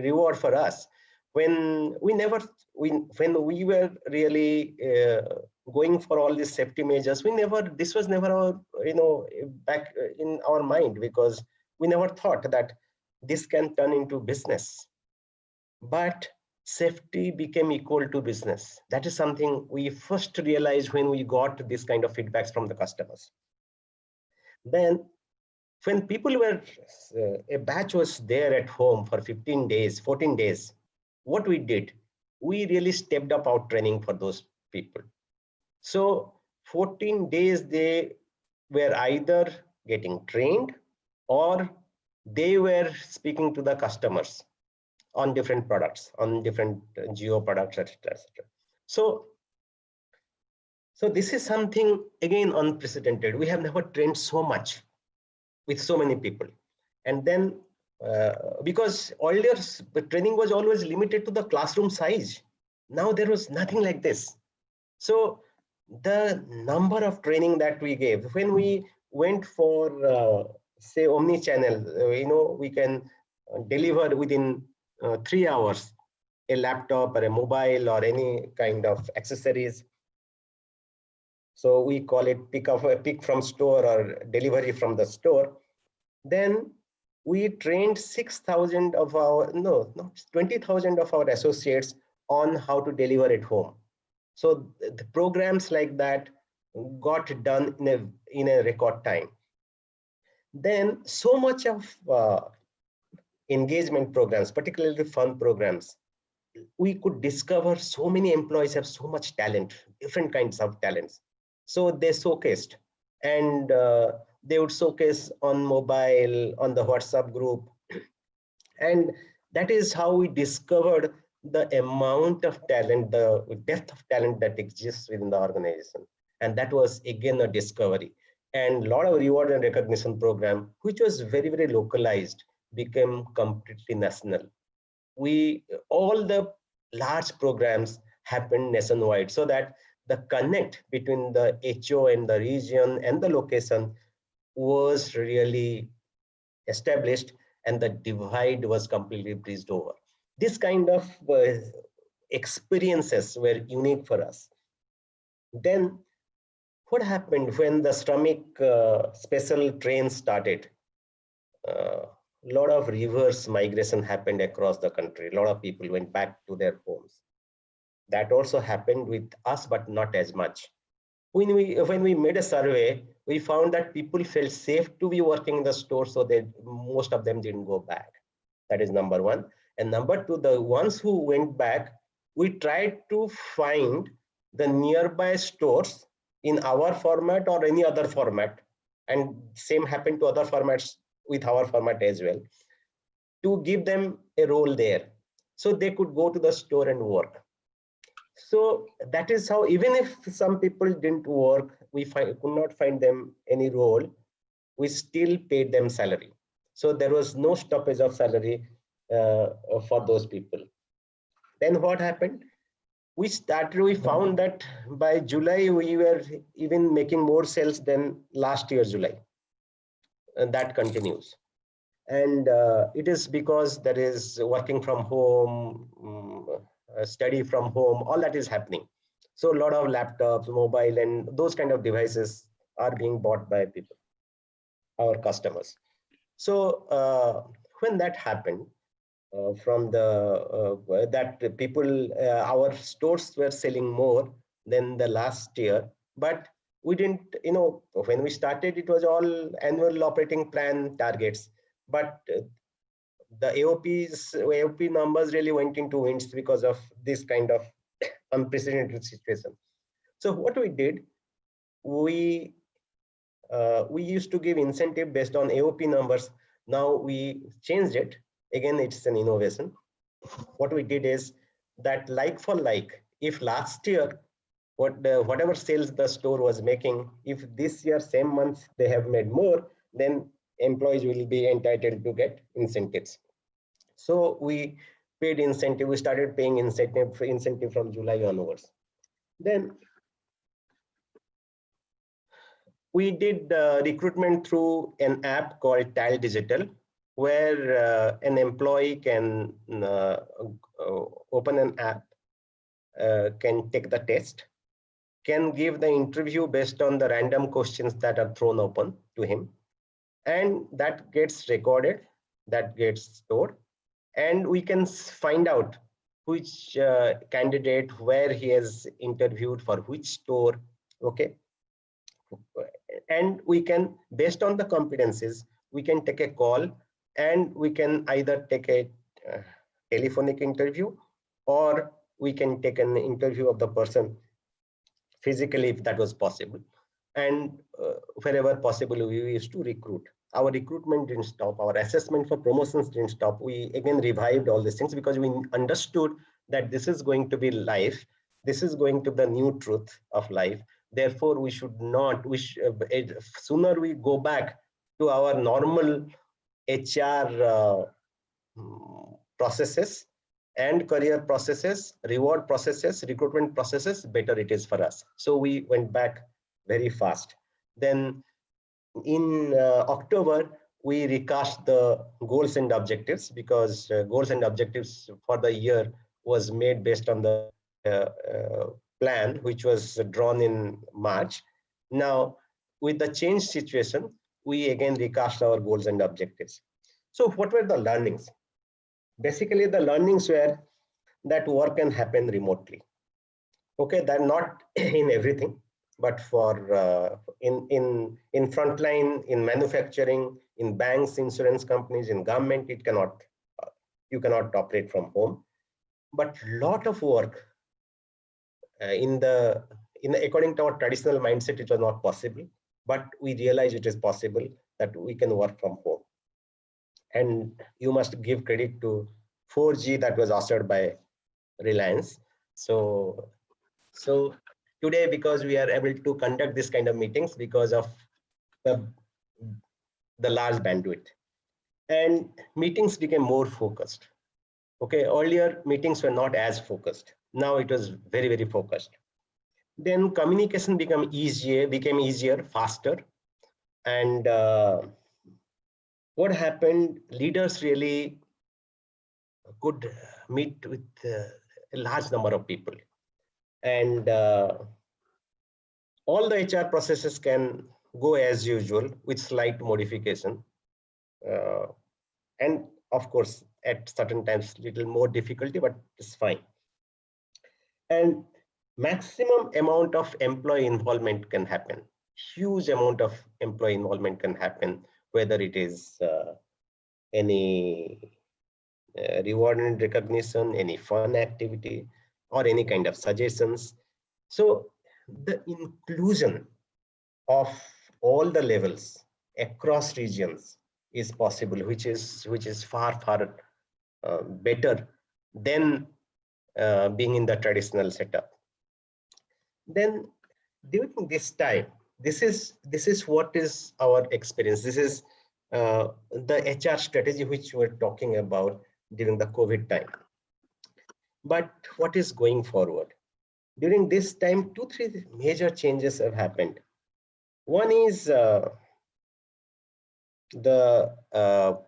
reward for us. When we were really going for all these safety measures, this was never our, back in our mind, because we never thought that this can turn into business. But safety became equal to business. That is something we first realized when we got this kind of feedbacks from the customers. Then when people were, a batch was there at home for 15 days, 14 days, what we did, we really stepped up our training for those people. So 14 days, they were either getting trained or they were speaking to the customers on different products, on different geo products, etc., etc. So this is something again unprecedented. We have never trained so much with so many people. And then because earlier the training was always limited to the classroom size, now there was nothing like this. So the number of training that we gave, when we went for say omni-channel, we can deliver within 3 hours a laptop or a mobile or any kind of accessories. So we call it pick from store or delivery from the store. Then we trained 6,000 of our, no, not 20,000 of our associates on how to deliver at home. So the programs like that got done in a record time. Then so much of engagement programs, particularly fun programs, we could discover so many employees have so much talent, different kinds of talents. So they showcased, and they would showcase on mobile, on the WhatsApp group. And that is how we discovered the amount of talent, the depth of talent that exists within the organization. And that was again a discovery. And a lot of reward and recognition program, which was very, very localized, became completely national. All the large programs happened nationwide, so that the connect between the HO and the region and the location was really established, and the divide was completely bridged over. This kind of experiences were unique for us. Then what happened when the Shramik special train started? A lot of reverse migration happened across the country. A lot of people went back to their homes. That also happened with us, but not as much. When we made a survey, we found that people felt safe to be working in the store, so that most of them didn't go back. That is number one. And number two, the ones who went back, we tried to find the nearby stores in our format or any other format, and same happened to other formats with our format as well, to give them a role there, so they could go to the store and work. So that is how, even if some people didn't work, we could not find them any role, we still paid them salary. So there was no stoppage of salary for those people. Then what happened? We found that by July, we were even making more sales than last year, July. And that continues. And it is because there is working from home, study from home, all that is happening. So a lot of laptops, mobile, and those kind of devices are being bought by people, our customers. So when that happened, from the that people, our stores were selling more than the last year, but we didn't, when we started, it was all annual operating plan targets, but the AOP numbers really went into winds because of this kind of unprecedented situation. So what we did, we used to give incentive based on AOP numbers. Now we changed it. Again, it's an innovation. What we did is that, like for like, if last year whatever sales the store was making, if this year same month they have made more, then employees will be entitled to get incentives. So we paid incentive. We started paying incentive from July onwards. Then we did recruitment through an app called Tile Digital, where an employee can open an app, can take the test, can give the interview based on the random questions that are thrown open to him, and that gets recorded, that gets stored, and we can find out which candidate, where he has interviewed, for which store. Okay. And we can, based on the competencies, we can take a call and we can either take a telephonic interview, or we can take an interview of the person physically if that was possible. And wherever possible, we used to recruit. Our recruitment didn't stop. Our assessment for promotions didn't stop. We again revived all these things because we understood that this is going to be life. This is going to be the new truth of life. Therefore, we should not, sooner we go back to our normal HR processes and career processes, reward processes, recruitment processes, better it is for us. So we went back very fast. Then in October, we recast the goals and objectives, because goals and objectives for the year was made based on the plan, which was drawn in March. Now, with the changed situation, we again recast our goals and objectives. So what were the learnings? Basically, the learnings were that work can happen remotely. Okay, that not in everything, but for in frontline, in manufacturing, in banks, insurance companies, in government, it cannot, you cannot operate from home. But lot of work according to our traditional mindset, it was not possible. But we realized it is possible that we can work from home. And you must give credit to 4G that was ushered by Reliance. So today, because we are able to conduct this kind of meetings because of the large bandwidth, and meetings became more focused. Okay, earlier meetings were not as focused. Now it was very, very focused. Then communication became easier, faster. And what happened, leaders really could meet with a large number of people. And all the HR processes can go as usual with slight modification. And of course, at certain times, little more difficulty, but it's fine. And maximum amount of employee involvement can happen. Huge amount of employee involvement can happen, whether it is any reward and recognition, any fun activity, or any kind of suggestions. So the inclusion of all the levels across regions is possible, which is far better than being in the traditional setup. Then during this time, this is what is our experience. This is the HR strategy which we're talking about during the COVID time. But what is going forward? During this time, 2-3 major changes have happened. One is the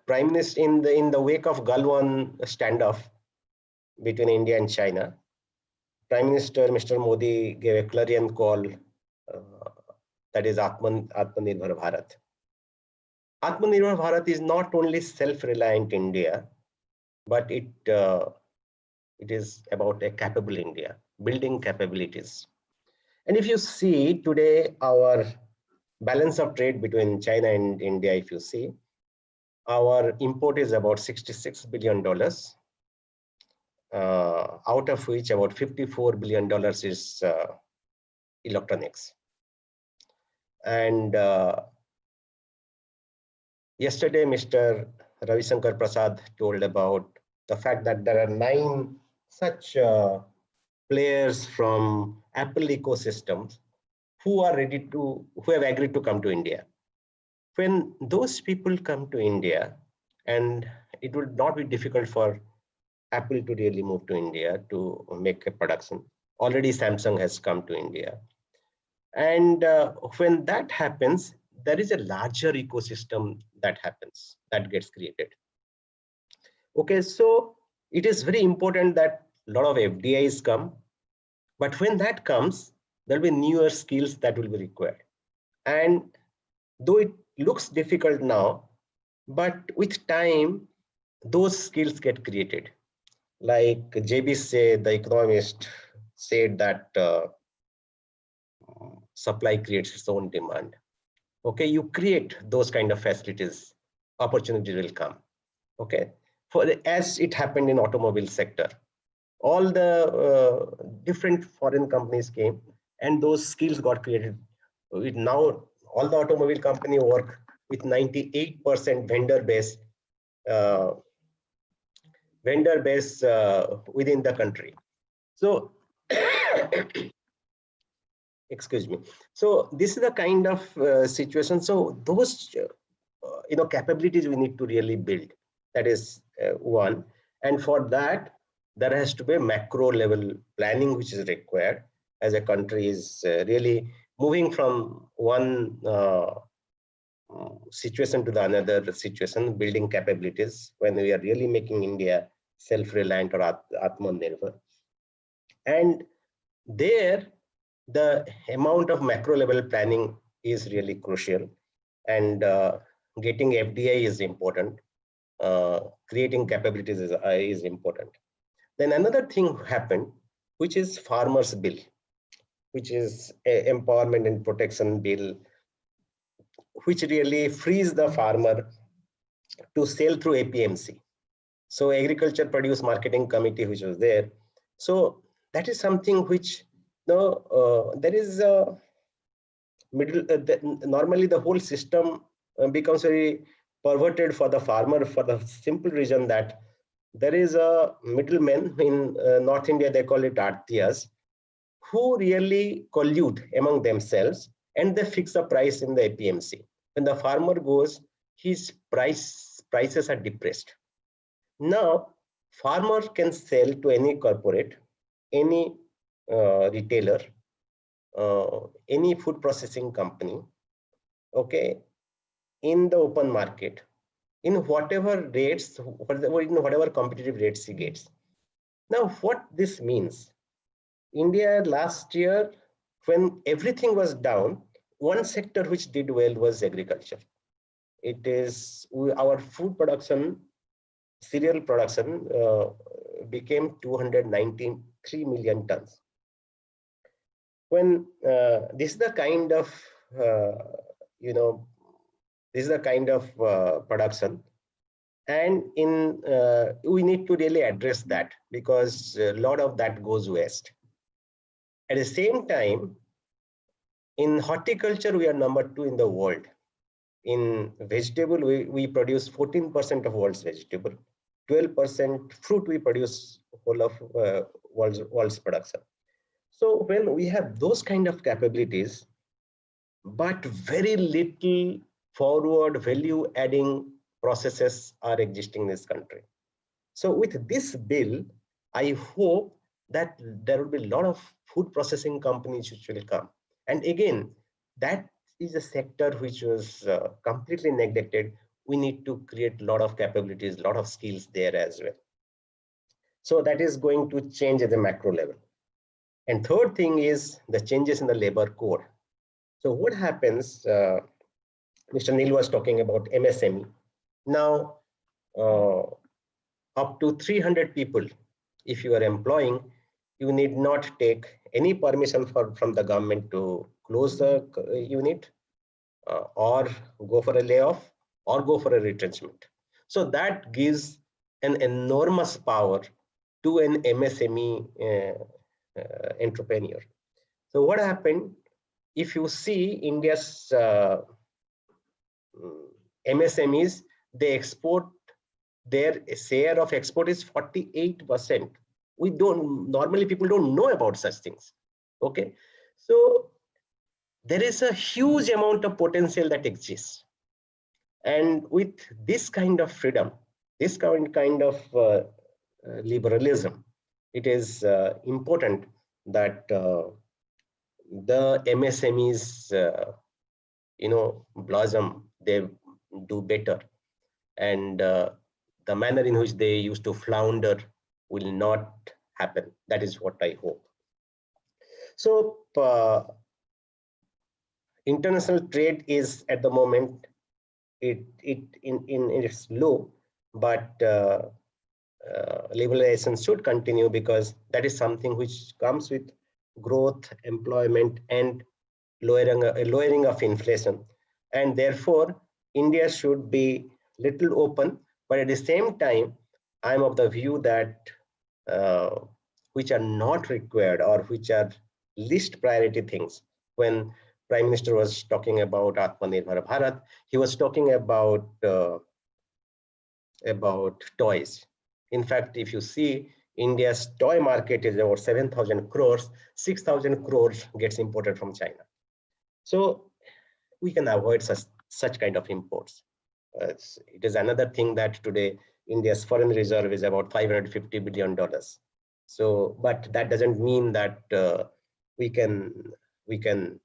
Prime Minister, in the wake of Galwan standoff between India and China, Prime Minister Mr. Modi gave a clarion call, that is Atmanirbhar Bharat. Atmanirbhar Bharat is not only self-reliant India, but it is about a capable India, building capabilities. And if you see today, our balance of trade between China and India, if you see, our import is about $66 billion, out of which about $54 billion is electronics. And yesterday, Mr. Ravi Shankar Prasad told about the fact that there are 9 such players from Apple ecosystems who have agreed to come to India. When those people come to India, and it would not be difficult for Apple to really move to India to make a production. Already Samsung has come to India. And when that happens, there is a larger ecosystem that gets created. Okay, so it is very important that a lot of FDIs come, but when that comes, there will be newer skills that will be required. And though it looks difficult now, but with time, those skills get created. Like JB said, the economist said that supply creates its own demand. Okay, you create those kind of facilities opportunities will come. Okay, as it happened in automobile sector, all the different foreign companies came, and those skills got created. With now, all the automobile company work with 98% vendor base within the country. So excuse me. So this is the kind of situation. So those capabilities we need to really build. That is one. And for that, there has to be a macro level planning which is required, as a country is really moving from one situation to the another situation, building capabilities when we are really making India self-reliant or Atmanirbhar. And there, the amount of macro level planning is really crucial, and getting FDI is important. Creating capabilities is important. Then another thing happened, which is Farmers Bill, which is Empowerment and Protection Bill, which really frees the farmer to sell through APMC. So Agriculture Produce Marketing Committee, which was there. So that is something which there is a middle. Normally, the whole system becomes very perverted for the farmer, for the simple reason that there is a middleman in North India. They call it Artiyas, who really collude among themselves, and they fix the price in the APMC. When the farmer goes, his prices are depressed. Now, farmer can sell to any corporate, any retailer, any food processing company, okay, in the open market, in whatever rates, whatever competitive rates he gets. Now, what this means, India last year, when everything was down, one sector which did well was agriculture. It is our food production, cereal production became 293 million tons. When this is the kind of production, and we need to really address that, because a lot of that goes west. At the same time, in horticulture, we are #2 in the world. In vegetable, we produce 14% of world's vegetable, 12% fruit we produce whole of world's production. So when we have those kind of capabilities, but very little forward value adding processes are existing in this country. So with this bill, I hope that there will be a lot of food processing companies which will come. And again, that is a sector which was completely neglected. We need to create a lot of capabilities, a lot of skills there as well. So that is going to change at the macro level. And third thing is the changes in the labor code. So what happens, Mr. Neil was talking about MSME. Now, up to 300 people, if you are employing, you need not take any permission from the government to close the unit or go for a layoff or go for a retrenchment. So that gives an enormous power to an MSME entrepreneur. So what happened, if you see India's MSMEs, they export, their share of export is 48%. We don't, normally people don't know about such things. Okay, so there is a huge amount of potential that exists. And with this kind of freedom, this kind of liberalism, it is important that the MSMEs, blossom, they do better. And the manner in which they used to flounder will not happen. That is what I hope. So international trade is at the moment in its low, but liberalization should continue, because that is something which comes with growth, employment, and lowering of inflation. And therefore, India should be little open, but at the same time, I'm of the view that which are not required or which are least priority things. When Prime Minister was talking about Atmanirbhar Bharat, he was talking about toys. In fact, if you see, India's toy market is about 7,000 crores, 6,000 crores gets imported from China. So we can avoid such kind of imports. It is another thing that today India's foreign reserve is about $550 billion. So, but that doesn't mean that we can become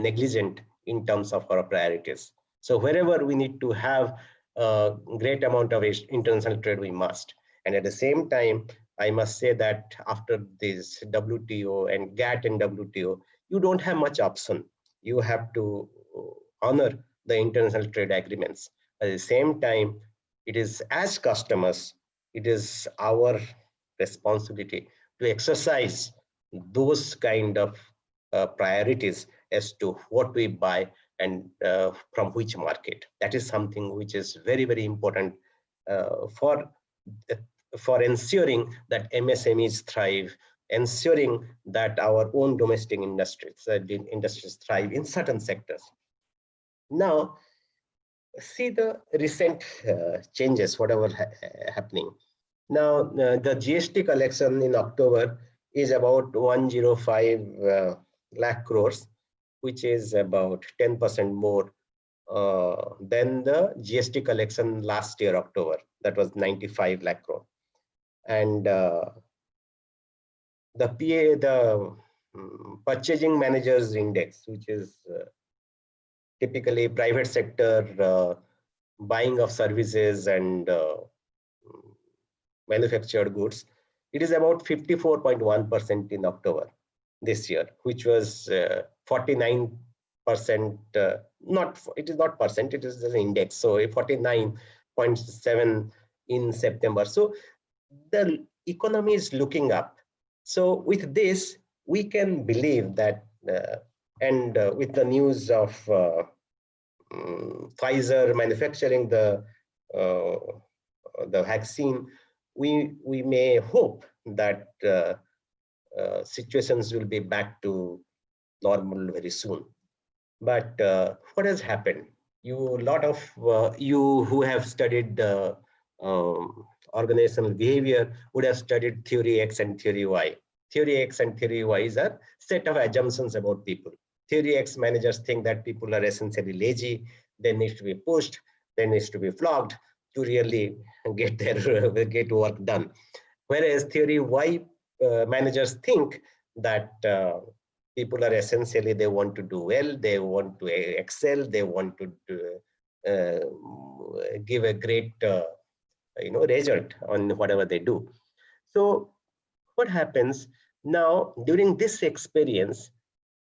negligent in terms of our priorities. So wherever we need to have a great amount of international trade, we must. And at the same time, I must say that after this WTO and GATT and WTO, you don't have much option. You have to honor the international trade agreements. At the same time, it is as customers, it is our responsibility to exercise those kind of priorities as to what we buy and from which market. That is something which is very, very important for ensuring that MSMEs thrive, ensuring that our own domestic industries thrive in certain sectors. Now, see the recent changes, whatever happening. Now, the GST collection in October is about 105 lakh crores, which is about 10% more than the GST collection last year, October. That was 95 lakh crore. And the Purchasing Managers Index, which is typically private sector buying of services and manufactured goods, it is about 54.1% in October this year, which was 49%. It is not percent, it is an index. So 49.7 in September. So the economy is looking up. So with this, we can believe that, with the news of Pfizer manufacturing the vaccine, we may hope that situations will be back to normal very soon. But what has happened? A lot of you who have studied organizational behavior would have studied theory X and theory Y. Theory X and theory Y is a set of assumptions about people. Theory X managers think that people are essentially lazy, they need to be pushed, they need to be flogged to really get work done. Whereas theory Y managers think that people are essentially, they want to do well, they want to excel, they want to give a great result on whatever they do. So what happens now during this experience,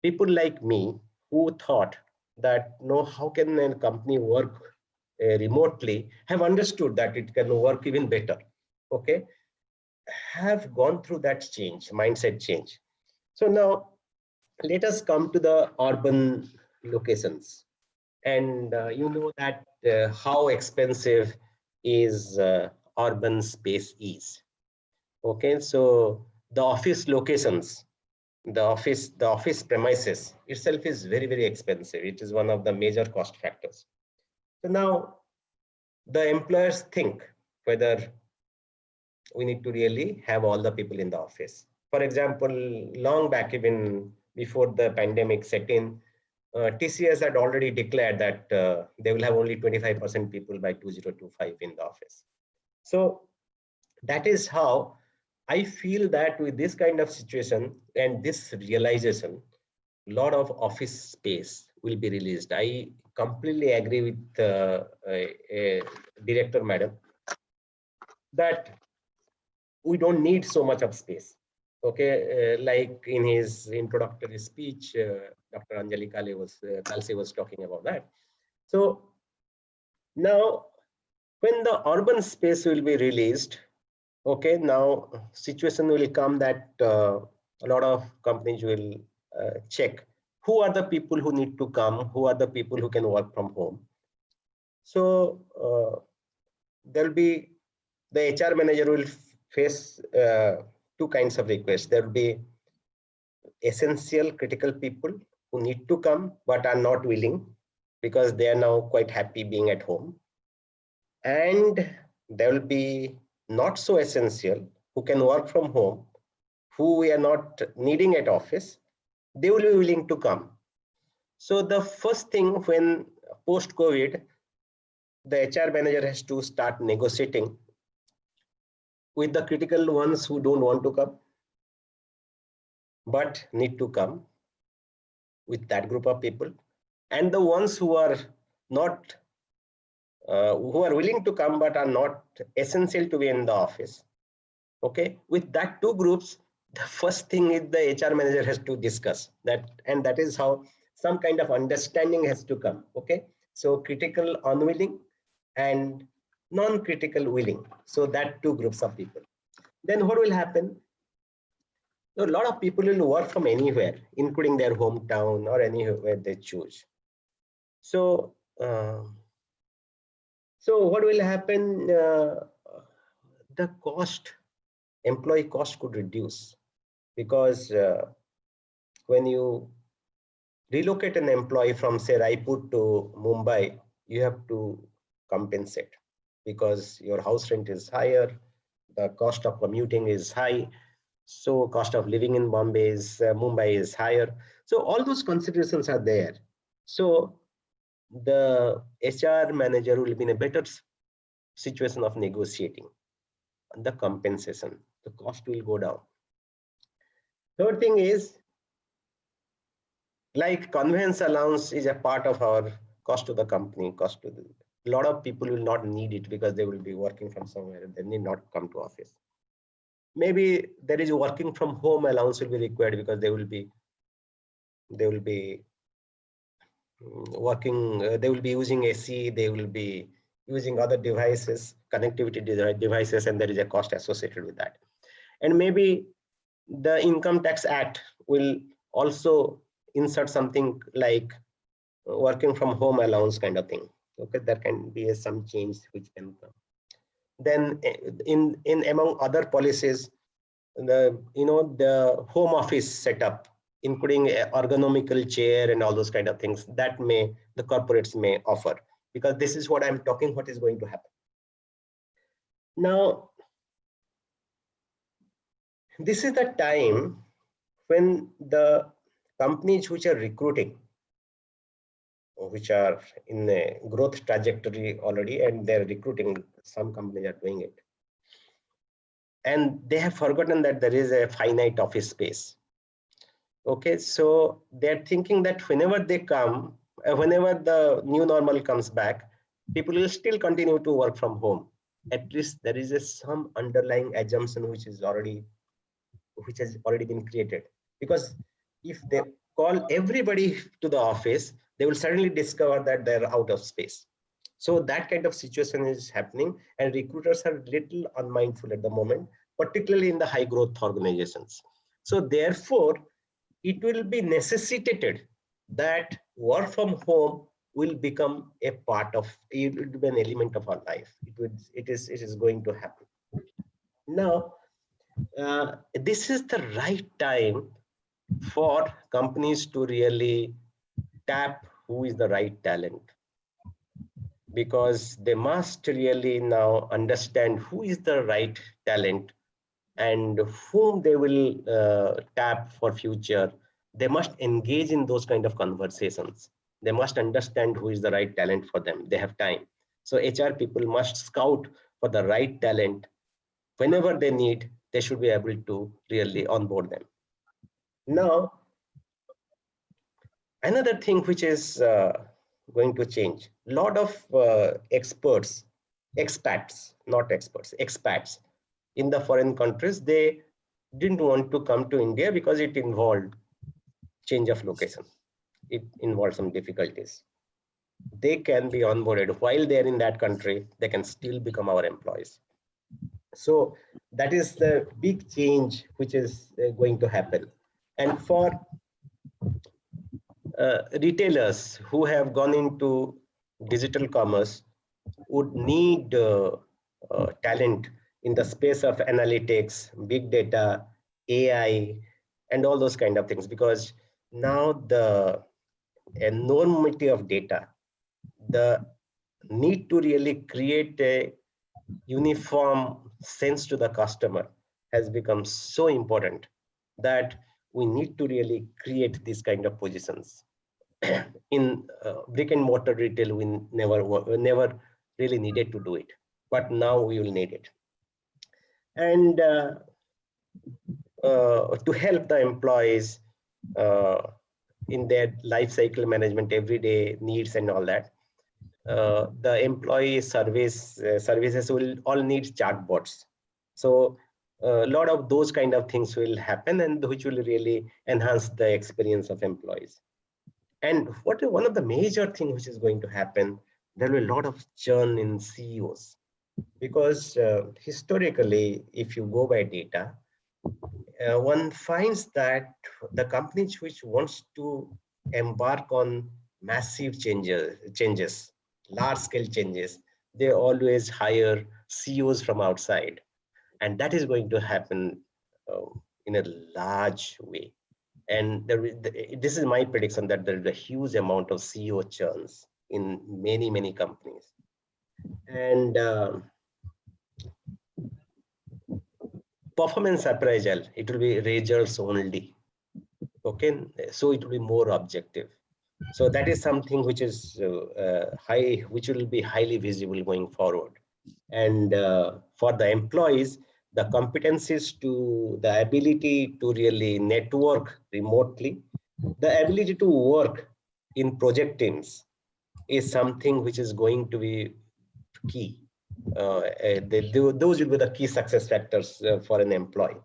people like me who thought that, no, how can a company work remotely, have understood that it can work even better, okay, have gone through that change, mindset change. So now let us come to the urban locations. And you know that how expensive is urban space is. Okay, so the office locations, the office premises itself is very, very expensive. It is one of the major cost factors. So now the employers think whether we need to really have all the people in the office. For example, long back, even before the pandemic set in, TCS had already declared that they will have only 25% people by 2025 in the office. So that is how I feel that with this kind of situation and this realization, a lot of office space will be released. I completely agree with Director Madam that we don't need so much of space. Okay, like in his introductory speech, Dr. Anjali Kalse was talking about that. So now when the urban space will be released, okay, now situation will come that a lot of companies will check who are the people who need to come, who are the people who can work from home. So there'll be, the HR manager will face two kinds of requests. There will be essential critical people who need to come but are not willing because they are now quite happy being at home. And there will be not so essential who can work from home, who we are not needing at office. They will be willing to come. So the first thing, when post-COVID, the HR manager has to start negotiating with the critical ones who don't want to come but need to come, with that group of people, and the ones who are not who are willing to come but are not essential to be in the office. Okay, with that two groups, the first thing is the HR manager has to discuss that, and that is how some kind of understanding has to come. Okay, so critical unwilling and non-critical willing. So that two groups of people. Then what will happen? A lot of people will work from anywhere, including their hometown or anywhere they choose. So, so what will happen? The cost, employee cost could reduce, because when you relocate an employee from, say, Raipur to Mumbai, you have to compensate because your house rent is higher, the cost of commuting is high. So cost of living in Mumbai is higher. So all those considerations are there. So the HR manager will be in a better situation of negotiating the compensation. The cost will go down. Third thing is, like conveyance allowance is a part of our cost to the company, cost to the, a lot of people will not need it because they will be working from somewhere and they need not come to office. Maybe there is working from home allowance will be required because they will be working, they will be using AC, they will be using other devices, connectivity devices, and there is a cost associated with that. And maybe the Income Tax Act will also insert something like working from home allowance kind of thing. Okay, there can be some change which can come. Then in among other policies, the home office setup, including ergonomical chair and all those kind of things, that the corporates may offer, because this is what I'm talking, what is going to happen. Now, this is the time when the companies which are recruiting, which are in a growth trajectory already, and they're recruiting, some companies are doing it, and they have forgotten that there is a finite office space. Okay, so they're thinking that whenever they come, whenever the new normal comes back, people will still continue to work from home. At least there is some underlying assumption which has already been created. Because if they call everybody to the office, they will suddenly discover that they're out of space. So that kind of situation is happening, and recruiters are little unmindful at the moment, particularly in the high growth organizations. So therefore, it will be necessitated that work from home will become a part of, it will be an element of our life. It is going to happen. Now, this is the right time for companies to really tap who is the right talent, because they must really now understand who is the right talent and whom they will tap for future. They must engage in those kind of conversations. They must understand who is the right talent for them. They have time. So HR people must scout for the right talent. Whenever they need, they should be able to really onboard them. Now, another thing which is going to change, a lot of expats in the foreign countries, they didn't want to come to India because it involved change of location. It involved some difficulties. They can be onboarded while they're in that country. They can still become our employees. So that is the big change which is going to happen. And for retailers who have gone into digital commerce would need talent in the space of analytics, big data, AI, and all those kind of things, because now the enormity of data, the need to really create a uniform sense to the customer has become so important that we need to really create these kind of positions. In brick and mortar retail, we never really needed to do it, but now we will need it. And to help the employees in their life cycle management, everyday needs and all that, the employee services will all need chatbots. So a lot of those kind of things will happen, and which will really enhance the experience of employees. And one of the major things which is going to happen, there will be a lot of churn in CEOs, because historically, if you go by data, one finds that the companies which wants to embark on massive changes, large scale changes, they always hire CEOs from outside, and that is going to happen in a large way. And this is my prediction, that there is a huge amount of CEO churns in many companies. And performance appraisal, it will be results only. Okay, so it will be more objective. So that is something which is which will be highly visible going forward. And for the employees, the competencies to the ability to really network remotely, the ability to work in project teams is something which is going to be key. Those will be the key success factors for an employee.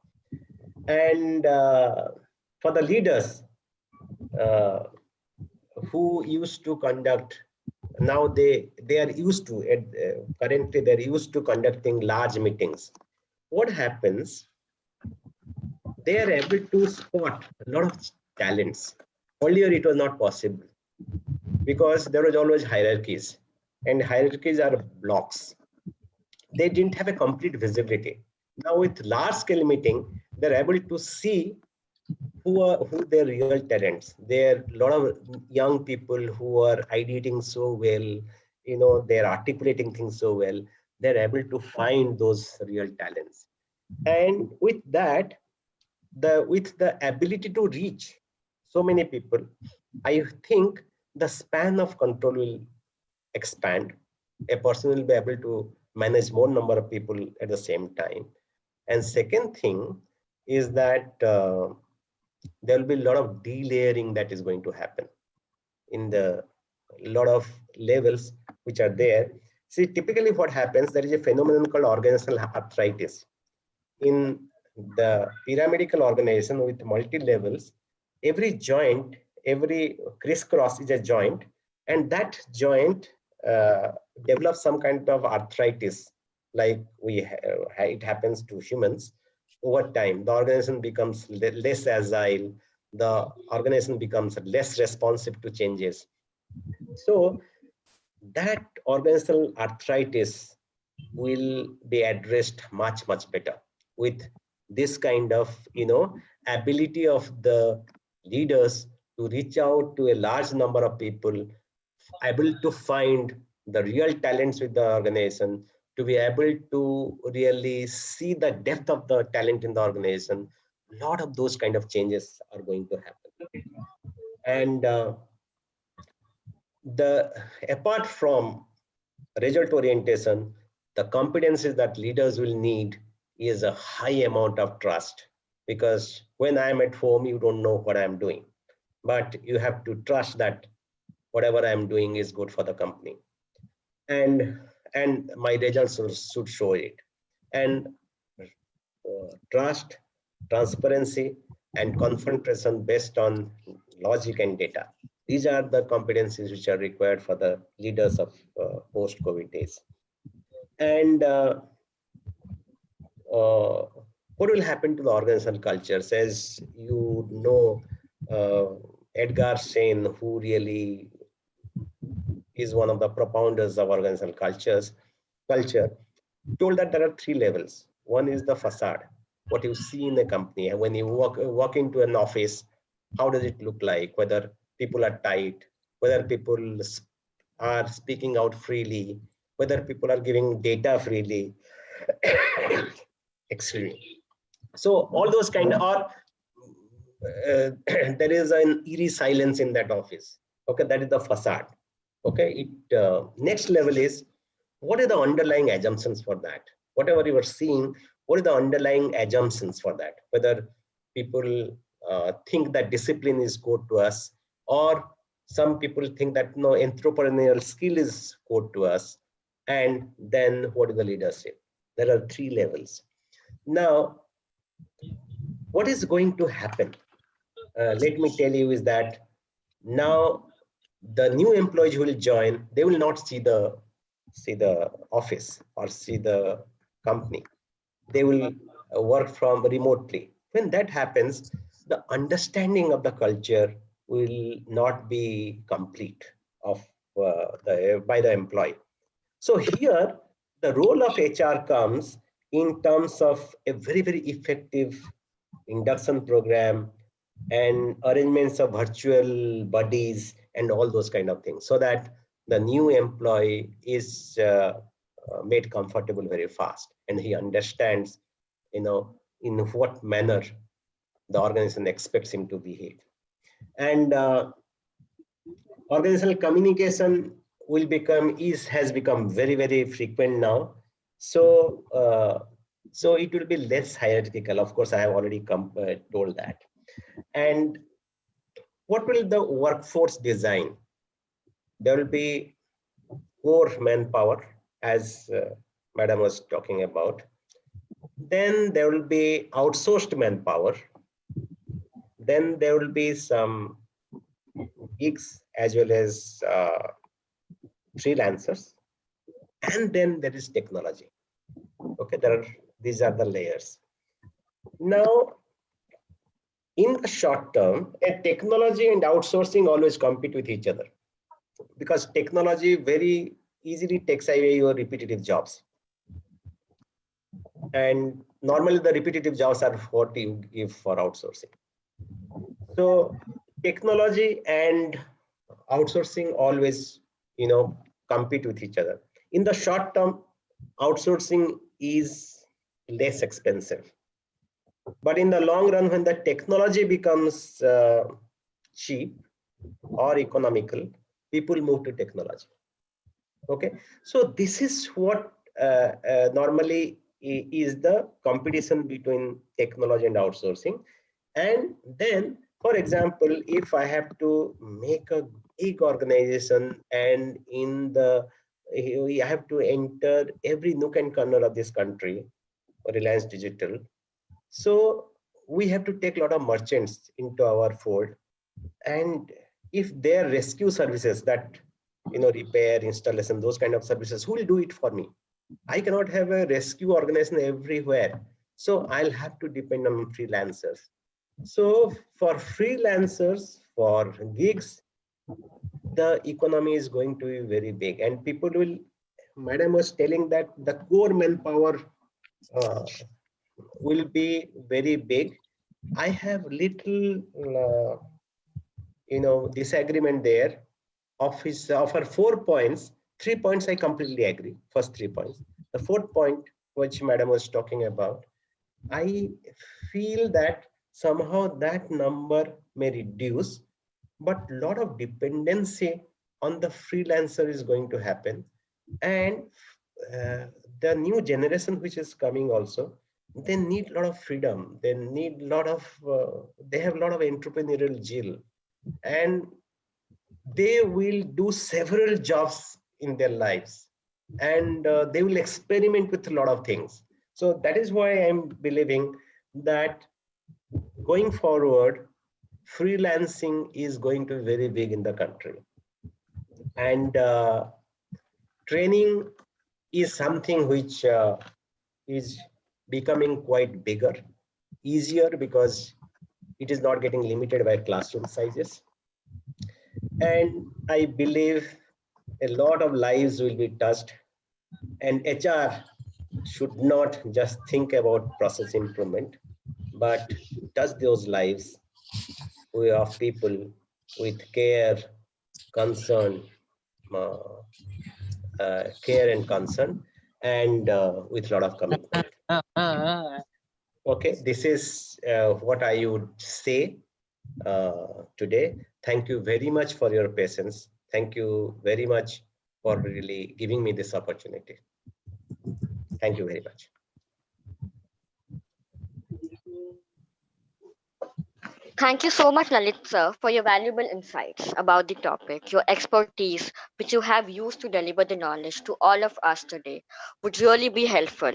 And for the leaders who used to conduct, now they are used to currently they're used to conducting large meetings. What happens, they are able to spot a lot of talents. Earlier it was not possible, because there was always hierarchies, and hierarchies are blocks. They didn't have a complete visibility. Now with large scale meeting, they're able to see who their real talents. There are a lot of young people who are ideating so well, they're articulating things so well. They're able to find those real talents. And with that, with the ability to reach so many people, I think the span of control will expand. A person will be able to manage more number of people at the same time. And second thing is that there will be a lot of delayering that is going to happen in the lot of levels which are there. See, typically what happens, there is a phenomenon called organizational arthritis. In the pyramidal organization with multi-levels, every joint, every crisscross is a joint, and that joint develops some kind of arthritis, like it happens to humans. Over time, the organization becomes less agile, the organization becomes less responsive to changes. So that organizational arthritis will be addressed much better with this kind of ability of the leaders to reach out to a large number of people, able to find the real talents with the organization, to be able to really see the depth of the talent in the organization. A lot of those kind of changes are going to happen. And apart from result orientation, the competencies that leaders will need is a high amount of trust, because when I'm at home, you don't know what I'm doing, but you have to trust that whatever I'm doing is good for the company, and my results should show it. And trust, transparency, and confrontation based on logic and data. These are the competencies which are required for the leaders of post-COVID days. And what will happen to the organizational cultures? As you know, Edgar Schein, who really is one of the propounders of organizational culture, told that there are 3 levels. One is the facade, what you see in a company. And when you walk into an office, how does it look like? Whether people are tight, whether people are speaking out freely, whether people are giving data freely. Excuse me. So all those kind of, there is an eerie silence in that office. Okay, that is the facade. Okay, next level is, what are the underlying assumptions for that? Whatever you are seeing, what are the underlying assumptions for that? Whether people think that discipline is core to us, or some people think that no, entrepreneurial skill is core to us. And then what is the leadership? There are 3 levels. Now, what is going to happen? Let me tell you is that now the new employees who will join, they will not see the office or see the company. They will work from remotely. When that happens, the understanding of the culture will not be complete by the employee. So here, the role of HR comes in terms of a very, very effective induction program and arrangements of virtual buddies and all those kind of things, so that the new employee is made comfortable very fast, and he understands, in what manner the organization expects him to behave. And organizational communication has become very, very frequent now. So so it will be less hierarchical. Of course, I have already told that. And what will the workforce design? There will be core manpower, as Madam was talking about. Then there will be outsourced manpower. Then there will be some gigs as well as freelancers. And then there is technology. Okay, these are the layers. Now, in the short term, technology and outsourcing always compete with each other, because technology very easily takes away your repetitive jobs. And normally the repetitive jobs are what you give for outsourcing. So technology and outsourcing always, compete with each other. In the short term, outsourcing is less expensive. But in the long run, when the technology becomes cheap or economical, people move to technology. Okay, so this is what normally is the competition between technology and outsourcing. And then, for example, if I have to make a big organization and I have to enter every nook and corner of this country, Reliance Digital. So we have to take a lot of merchants into our fold. And if their rescue services, that repair, installation, those kind of services, who will do it for me? I cannot have a rescue organization everywhere. So I'll have to depend on freelancers. So for freelancers, for gigs, the economy is going to be very big, and people will, Madam was telling that the core manpower will be very big. I have little, disagreement there. Of her 4 points, 3 points I completely agree. First 3 points. The 4th point, which Madam was talking about, I feel that somehow that number may reduce, but a lot of dependency on the freelancer is going to happen. And the new generation which is coming also, they need a lot of freedom. They need a lot of, they have a lot of entrepreneurial zeal, and they will do several jobs in their lives, and they will experiment with a lot of things. So that is why I'm believing that going forward, freelancing is going to be very big in the country. And training is something which is becoming quite bigger, easier, because it is not getting limited by classroom sizes. And I believe a lot of lives will be touched, and HR should not just think about process improvement, but touch those lives of people with care, concern, uh, care and concern, and with a lot of commitment. Okay, this is what I would say today. Thank you very much for your patience. Thank you very much for really giving me this opportunity. Thank you very much. Thank you so much, Lalit sir, for your valuable insights about the topic. Your expertise, which you have used to deliver the knowledge to all of us today, would really be helpful.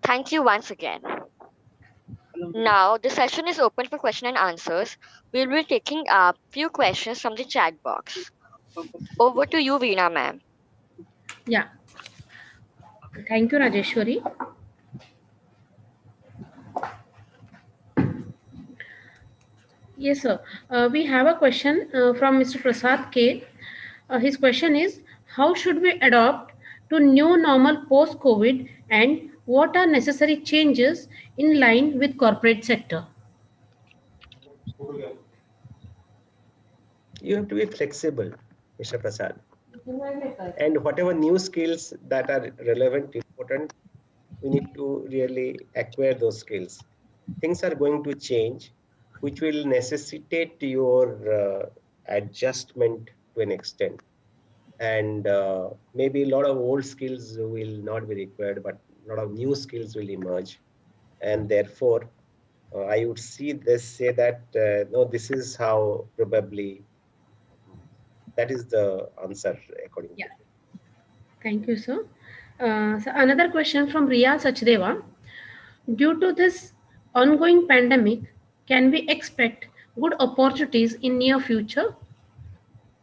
Thank you once again. Now, the session is open for question and answers. We'll be taking up few questions from the chat box. Over to you, Veena ma'am. Yeah. Thank you, Rajeshwari. Yes, sir. We have a question from Mr. Prasad K. His question is, how should we adopt to new normal post-COVID, and what are necessary changes in line with corporate sector? You have to be flexible, Mr. Prasad. And whatever new skills that are relevant, important, we need to really acquire those skills. Things are going to change, which will necessitate your adjustment to an extent. And maybe a lot of old skills will not be required, but a lot of new skills will emerge. And therefore, I would say that, no, this is how probably that is the answer according to me. Thank you, sir. So another question from Riya Sachdeva. Due to this ongoing pandemic, can we expect good opportunities in near future?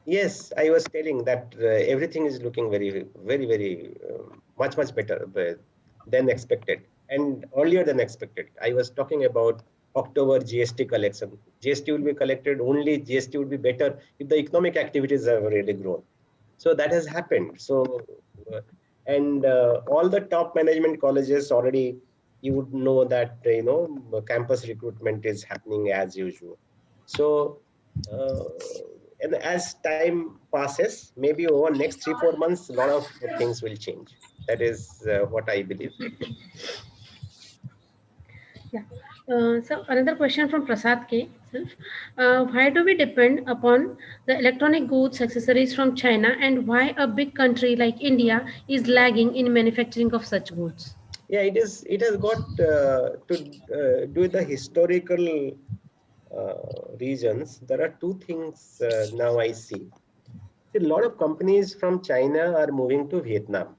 Yes, I was telling that everything is looking very much better than expected and earlier than expected. I was talking about October GST collection. GST will be collected, only GST will be better if the economic activities have really grown. So that has happened. So, and all the top management colleges already, you would know that, campus recruitment is happening as usual. So, and as time passes, maybe over next 3-4 months, a lot of things will change. That is what I believe. Yeah. So another question from Prasad K. itself. Why do we depend upon the electronic goods accessories from China, and why a big country like India is lagging in manufacturing of such goods? Yeah, it is. It has got to do with the historical reasons. There are two things now I see. A lot of companies from China are moving to Vietnam.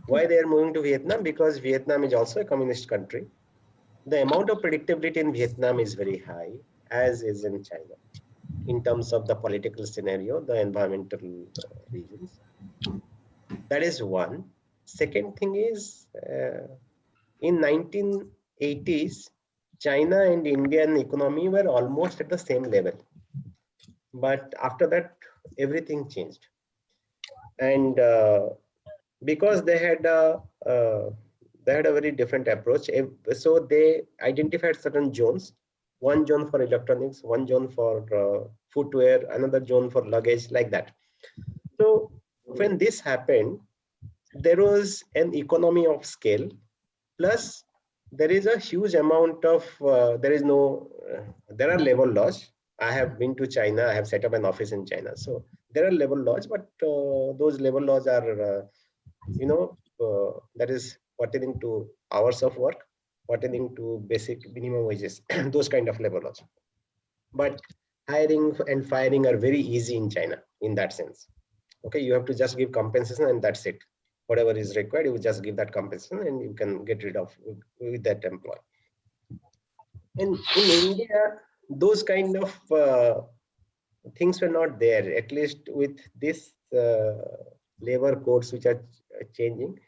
Why they are moving to Vietnam? Because Vietnam is also a communist country. The amount of predictability in Vietnam is very high, as is in China, in terms of the political scenario, the environmental reasons. That is one. Second thing is, in 1980s, China and Indian economy were almost at the same level. But after that, everything changed. And because they had a very different approach. So they identified certain zones, one zone for electronics, one zone for footwear, another zone for luggage, like that. So when this happened, there was an economy of scale, plus there is a huge amount of, there are labor laws. I have been to China, I have set up an office in China. So there are labor laws, but those labor laws are, that is pertaining to hours of work, pertaining to basic minimum wages, those kind of labor laws. But hiring and firing are very easy in China in that sense. Okay, you have to just give compensation and that's it. Whatever is required, you just give that compensation and you can get rid of with that employee. And in India, those kind of things were not there, at least with this labor codes which are changing.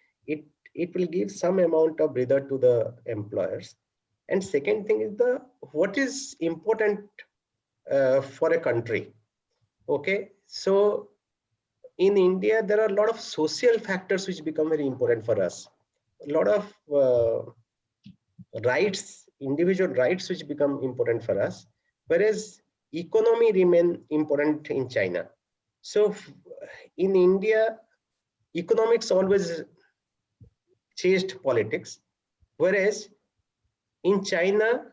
It will give some amount of breather to the employers. And second thing is what is important for a country. Okay, so in India, there are a lot of social factors which become very important for us. A lot of rights, individual rights, which become important for us, whereas economy remain important in China. So in India, economics always chased politics, whereas in China,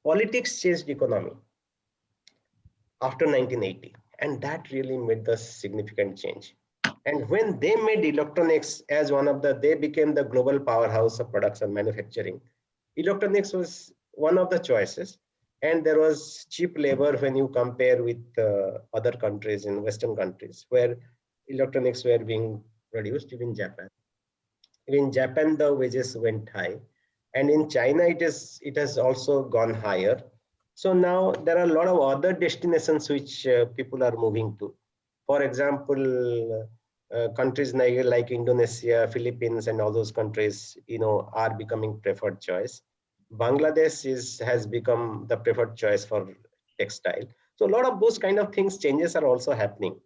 politics chased economy after 1980, and that really made the significant change. And when they made electronics as one of the, they became the global powerhouse of products and manufacturing. Electronics was one of the choices, and there was cheap labor when you compare with other countries in Western countries where electronics were being produced, even Japan. In Japan, the wages went high, and in China, it has also gone higher. So now there are a lot of other destinations which people are moving to. For example, countries like Indonesia, Philippines, and all those countries, are becoming preferred choice. Bangladesh has become the preferred choice for textile. So a lot of those kind of things, changes are also happening.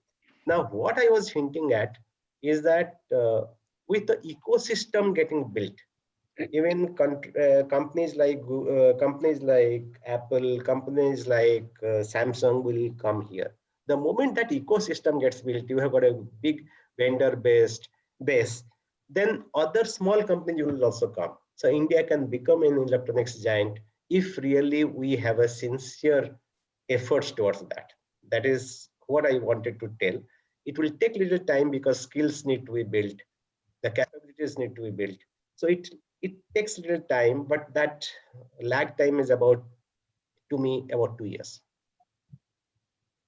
Now, what I was hinting at is that with the ecosystem getting built, even companies like Apple, companies like Samsung will come here. The moment that ecosystem gets built, you have got a big vendor based base, then other small companies will also come. So India can become an electronics giant if really we have a sincere efforts towards that. That is what I wanted to tell. It will take little time because skills need to be built, the capabilities need to be built. So it takes a little time, but that lag time is about, to me, about 2 years.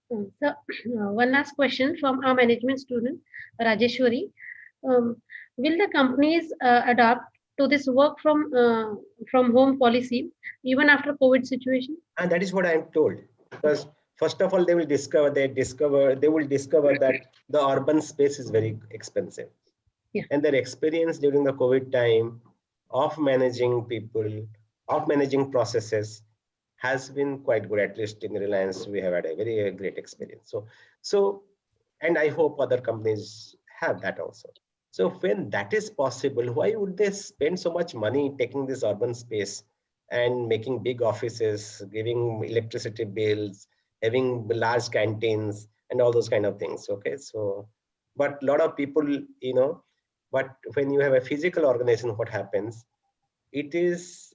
So, one last question from our management student, Rajeshwari. Will the companies adopt to this work from home policy even after COVID situation? And that is what I am told. Because first of all, they will discover that the urban space is very expensive. Yeah. And their experience during the COVID time of managing people, of managing processes, has been quite good. At least in Reliance, we have had a very great experience. So, and I hope other companies have that also. So when that is possible, why would they spend so much money taking this urban space and making big offices, giving electricity bills, having large canteens, and all those kind of things? Okay, so, but a lot of people, but when you have a physical organization, what happens? It is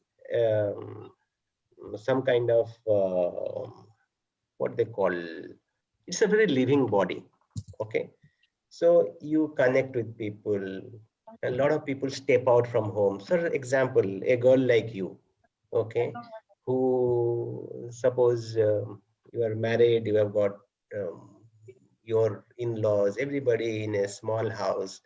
some kind of what they call, it's a very living body. Okay, so you connect with people. A lot of people step out from home. For example, a girl like you, okay, who suppose you are married, you have got um, your in-laws, everybody in a small house.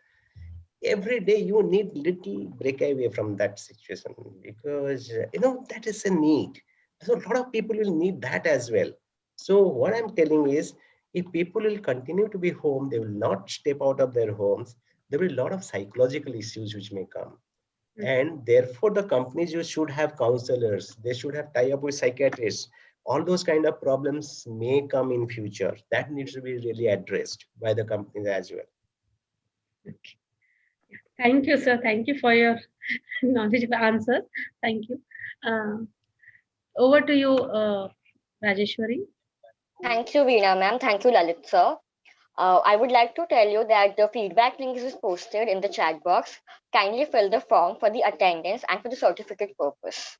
Every day you need little break away from that situation, because that is a need. So a lot of people will need that as well. So what I'm telling is, if people will continue to be home, they will not step out of their homes, there will be a lot of psychological issues which may come. And therefore the companies, you should have counselors, they should have tie up with psychiatrists. All those kind of problems may come in future, that needs to be really addressed by the companies as well. Thank you, sir. Thank you for your knowledgeable answer. Thank you. Over to you, Rajeshwari. Thank you, Veena ma'am. Thank you, Lalit sir. I would like to tell you that the feedback link is posted in the chat box. Kindly fill the form for the attendance and for the certificate purpose.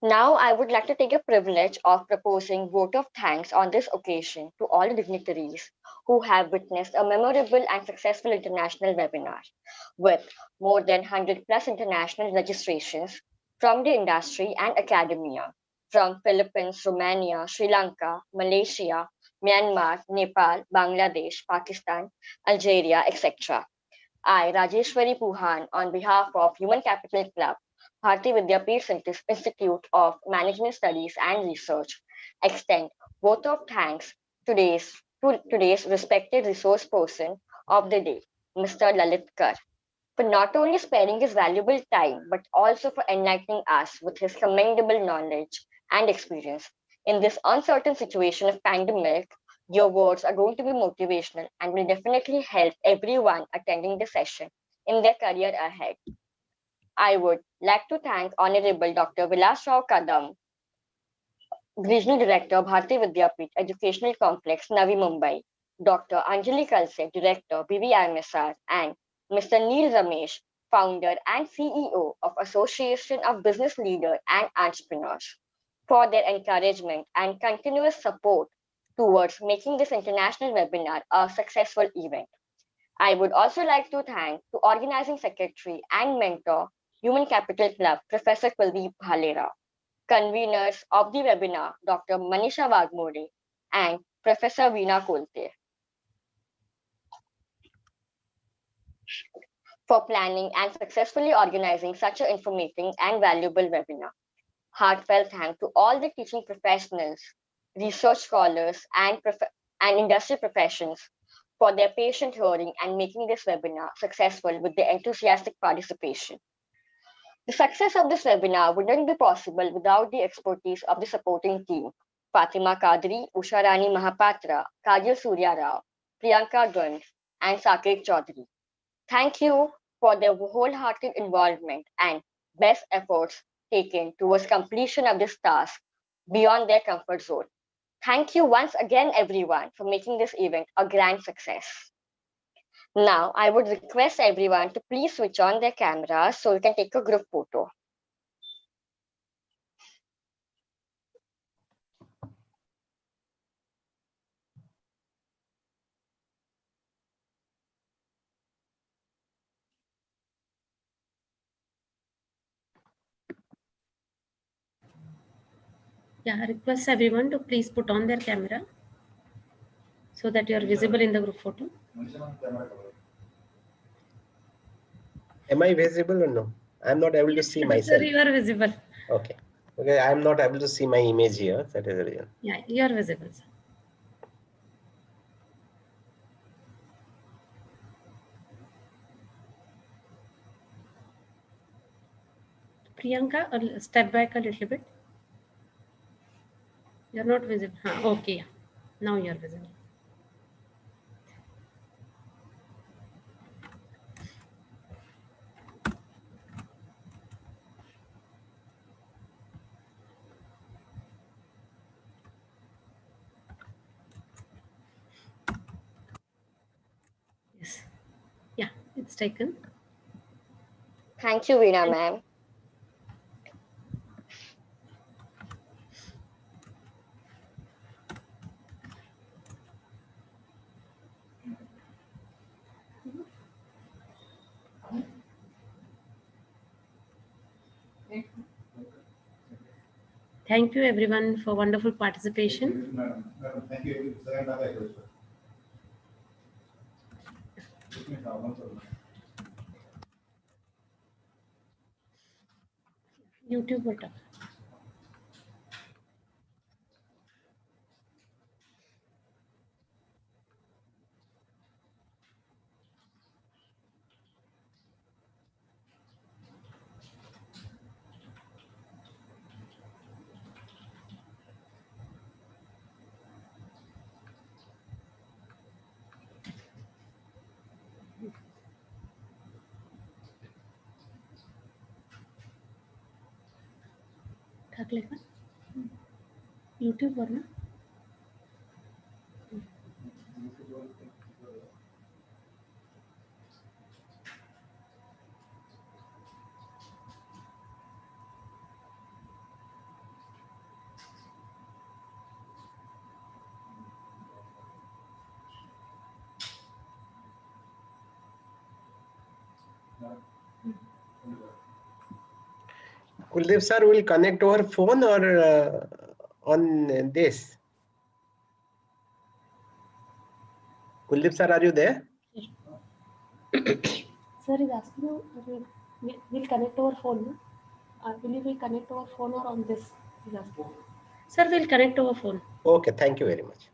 Now, I would like to take a privilege of proposing vote of thanks on this occasion to all the dignitaries who have witnessed a memorable and successful international webinar with more than 100 plus international registrations from the industry and academia from Philippines, Romania, Sri Lanka, Malaysia, Myanmar, Nepal, Bangladesh, Pakistan, Algeria, etc. I, Rajeshwari Puhan, on behalf of Human Capital Club, Bharati Vidyapeeth Institute of Management Studies and Research, extend vote of thanks to today's respected resource person of the day, Mr. Lalit Kar. for not only sparing his valuable time, but also for enlightening us with his commendable knowledge and experience. In this uncertain situation of pandemic, your words are going to be motivational and will definitely help everyone attending the session in their career ahead. I would like to thank Honorable Dr. Vilas Rao Kadam, Regional Director, Bharati Vidyapeeth Educational Complex, Navi Mumbai, Dr. Anjali Kalse, Director, BVIMSR, and Mr. Neil Ramesh, Founder and CEO of Association of Business Leaders and Entrepreneurs, for their encouragement and continuous support towards making this international webinar a successful event. I would also like to thank the organizing secretary and mentor, Human Capital Club, Professor Kuldeep Bhalera, conveners of the webinar, Dr. Manisha Wagmore and Professor Veena Kolte, for planning and successfully organizing such an informative and valuable webinar. Heartfelt thanks to all the teaching professionals, research scholars, and industry professions for their patient hearing and making this webinar successful with their enthusiastic participation. The success of this webinar wouldn't be possible without the expertise of the supporting team, Fatima Kadri, Usha Rani Mahapatra, Kajal Surya Rao, Priyanka Gund, and Saket Chaudhary. Thank you for their wholehearted involvement and best efforts taken towards completion of this task beyond their comfort zone. Thank you once again, everyone, for making this event a grand success. Now, I would request everyone to please switch on their cameras so we can take a group photo. Yeah, I request everyone to please put on their camera so that you are visible in the group photo. Am I visible or no? I'm not able to see Sir, myself. you are visible. Okay. Okay, I'm not able to see my image here. That is the reason. Yeah, you are visible, sir. Priyanka, step back a little bit. You're not visible. Okay, yeah. Now you're visible. Yes. Yeah, it's taken. Thank you, Veena ma'am. Thank you everyone for wonderful participation. Thank you. YouTube button. टाकले का YouTube वर ना Kuldeep sir will connect over phone or on this? Kuldeep sir, are you there? Sir is asking you, we'll connect over phone. No? Will you connect over phone or on this? He's asking. Sir, we'll connect over phone. Okay, thank you very much.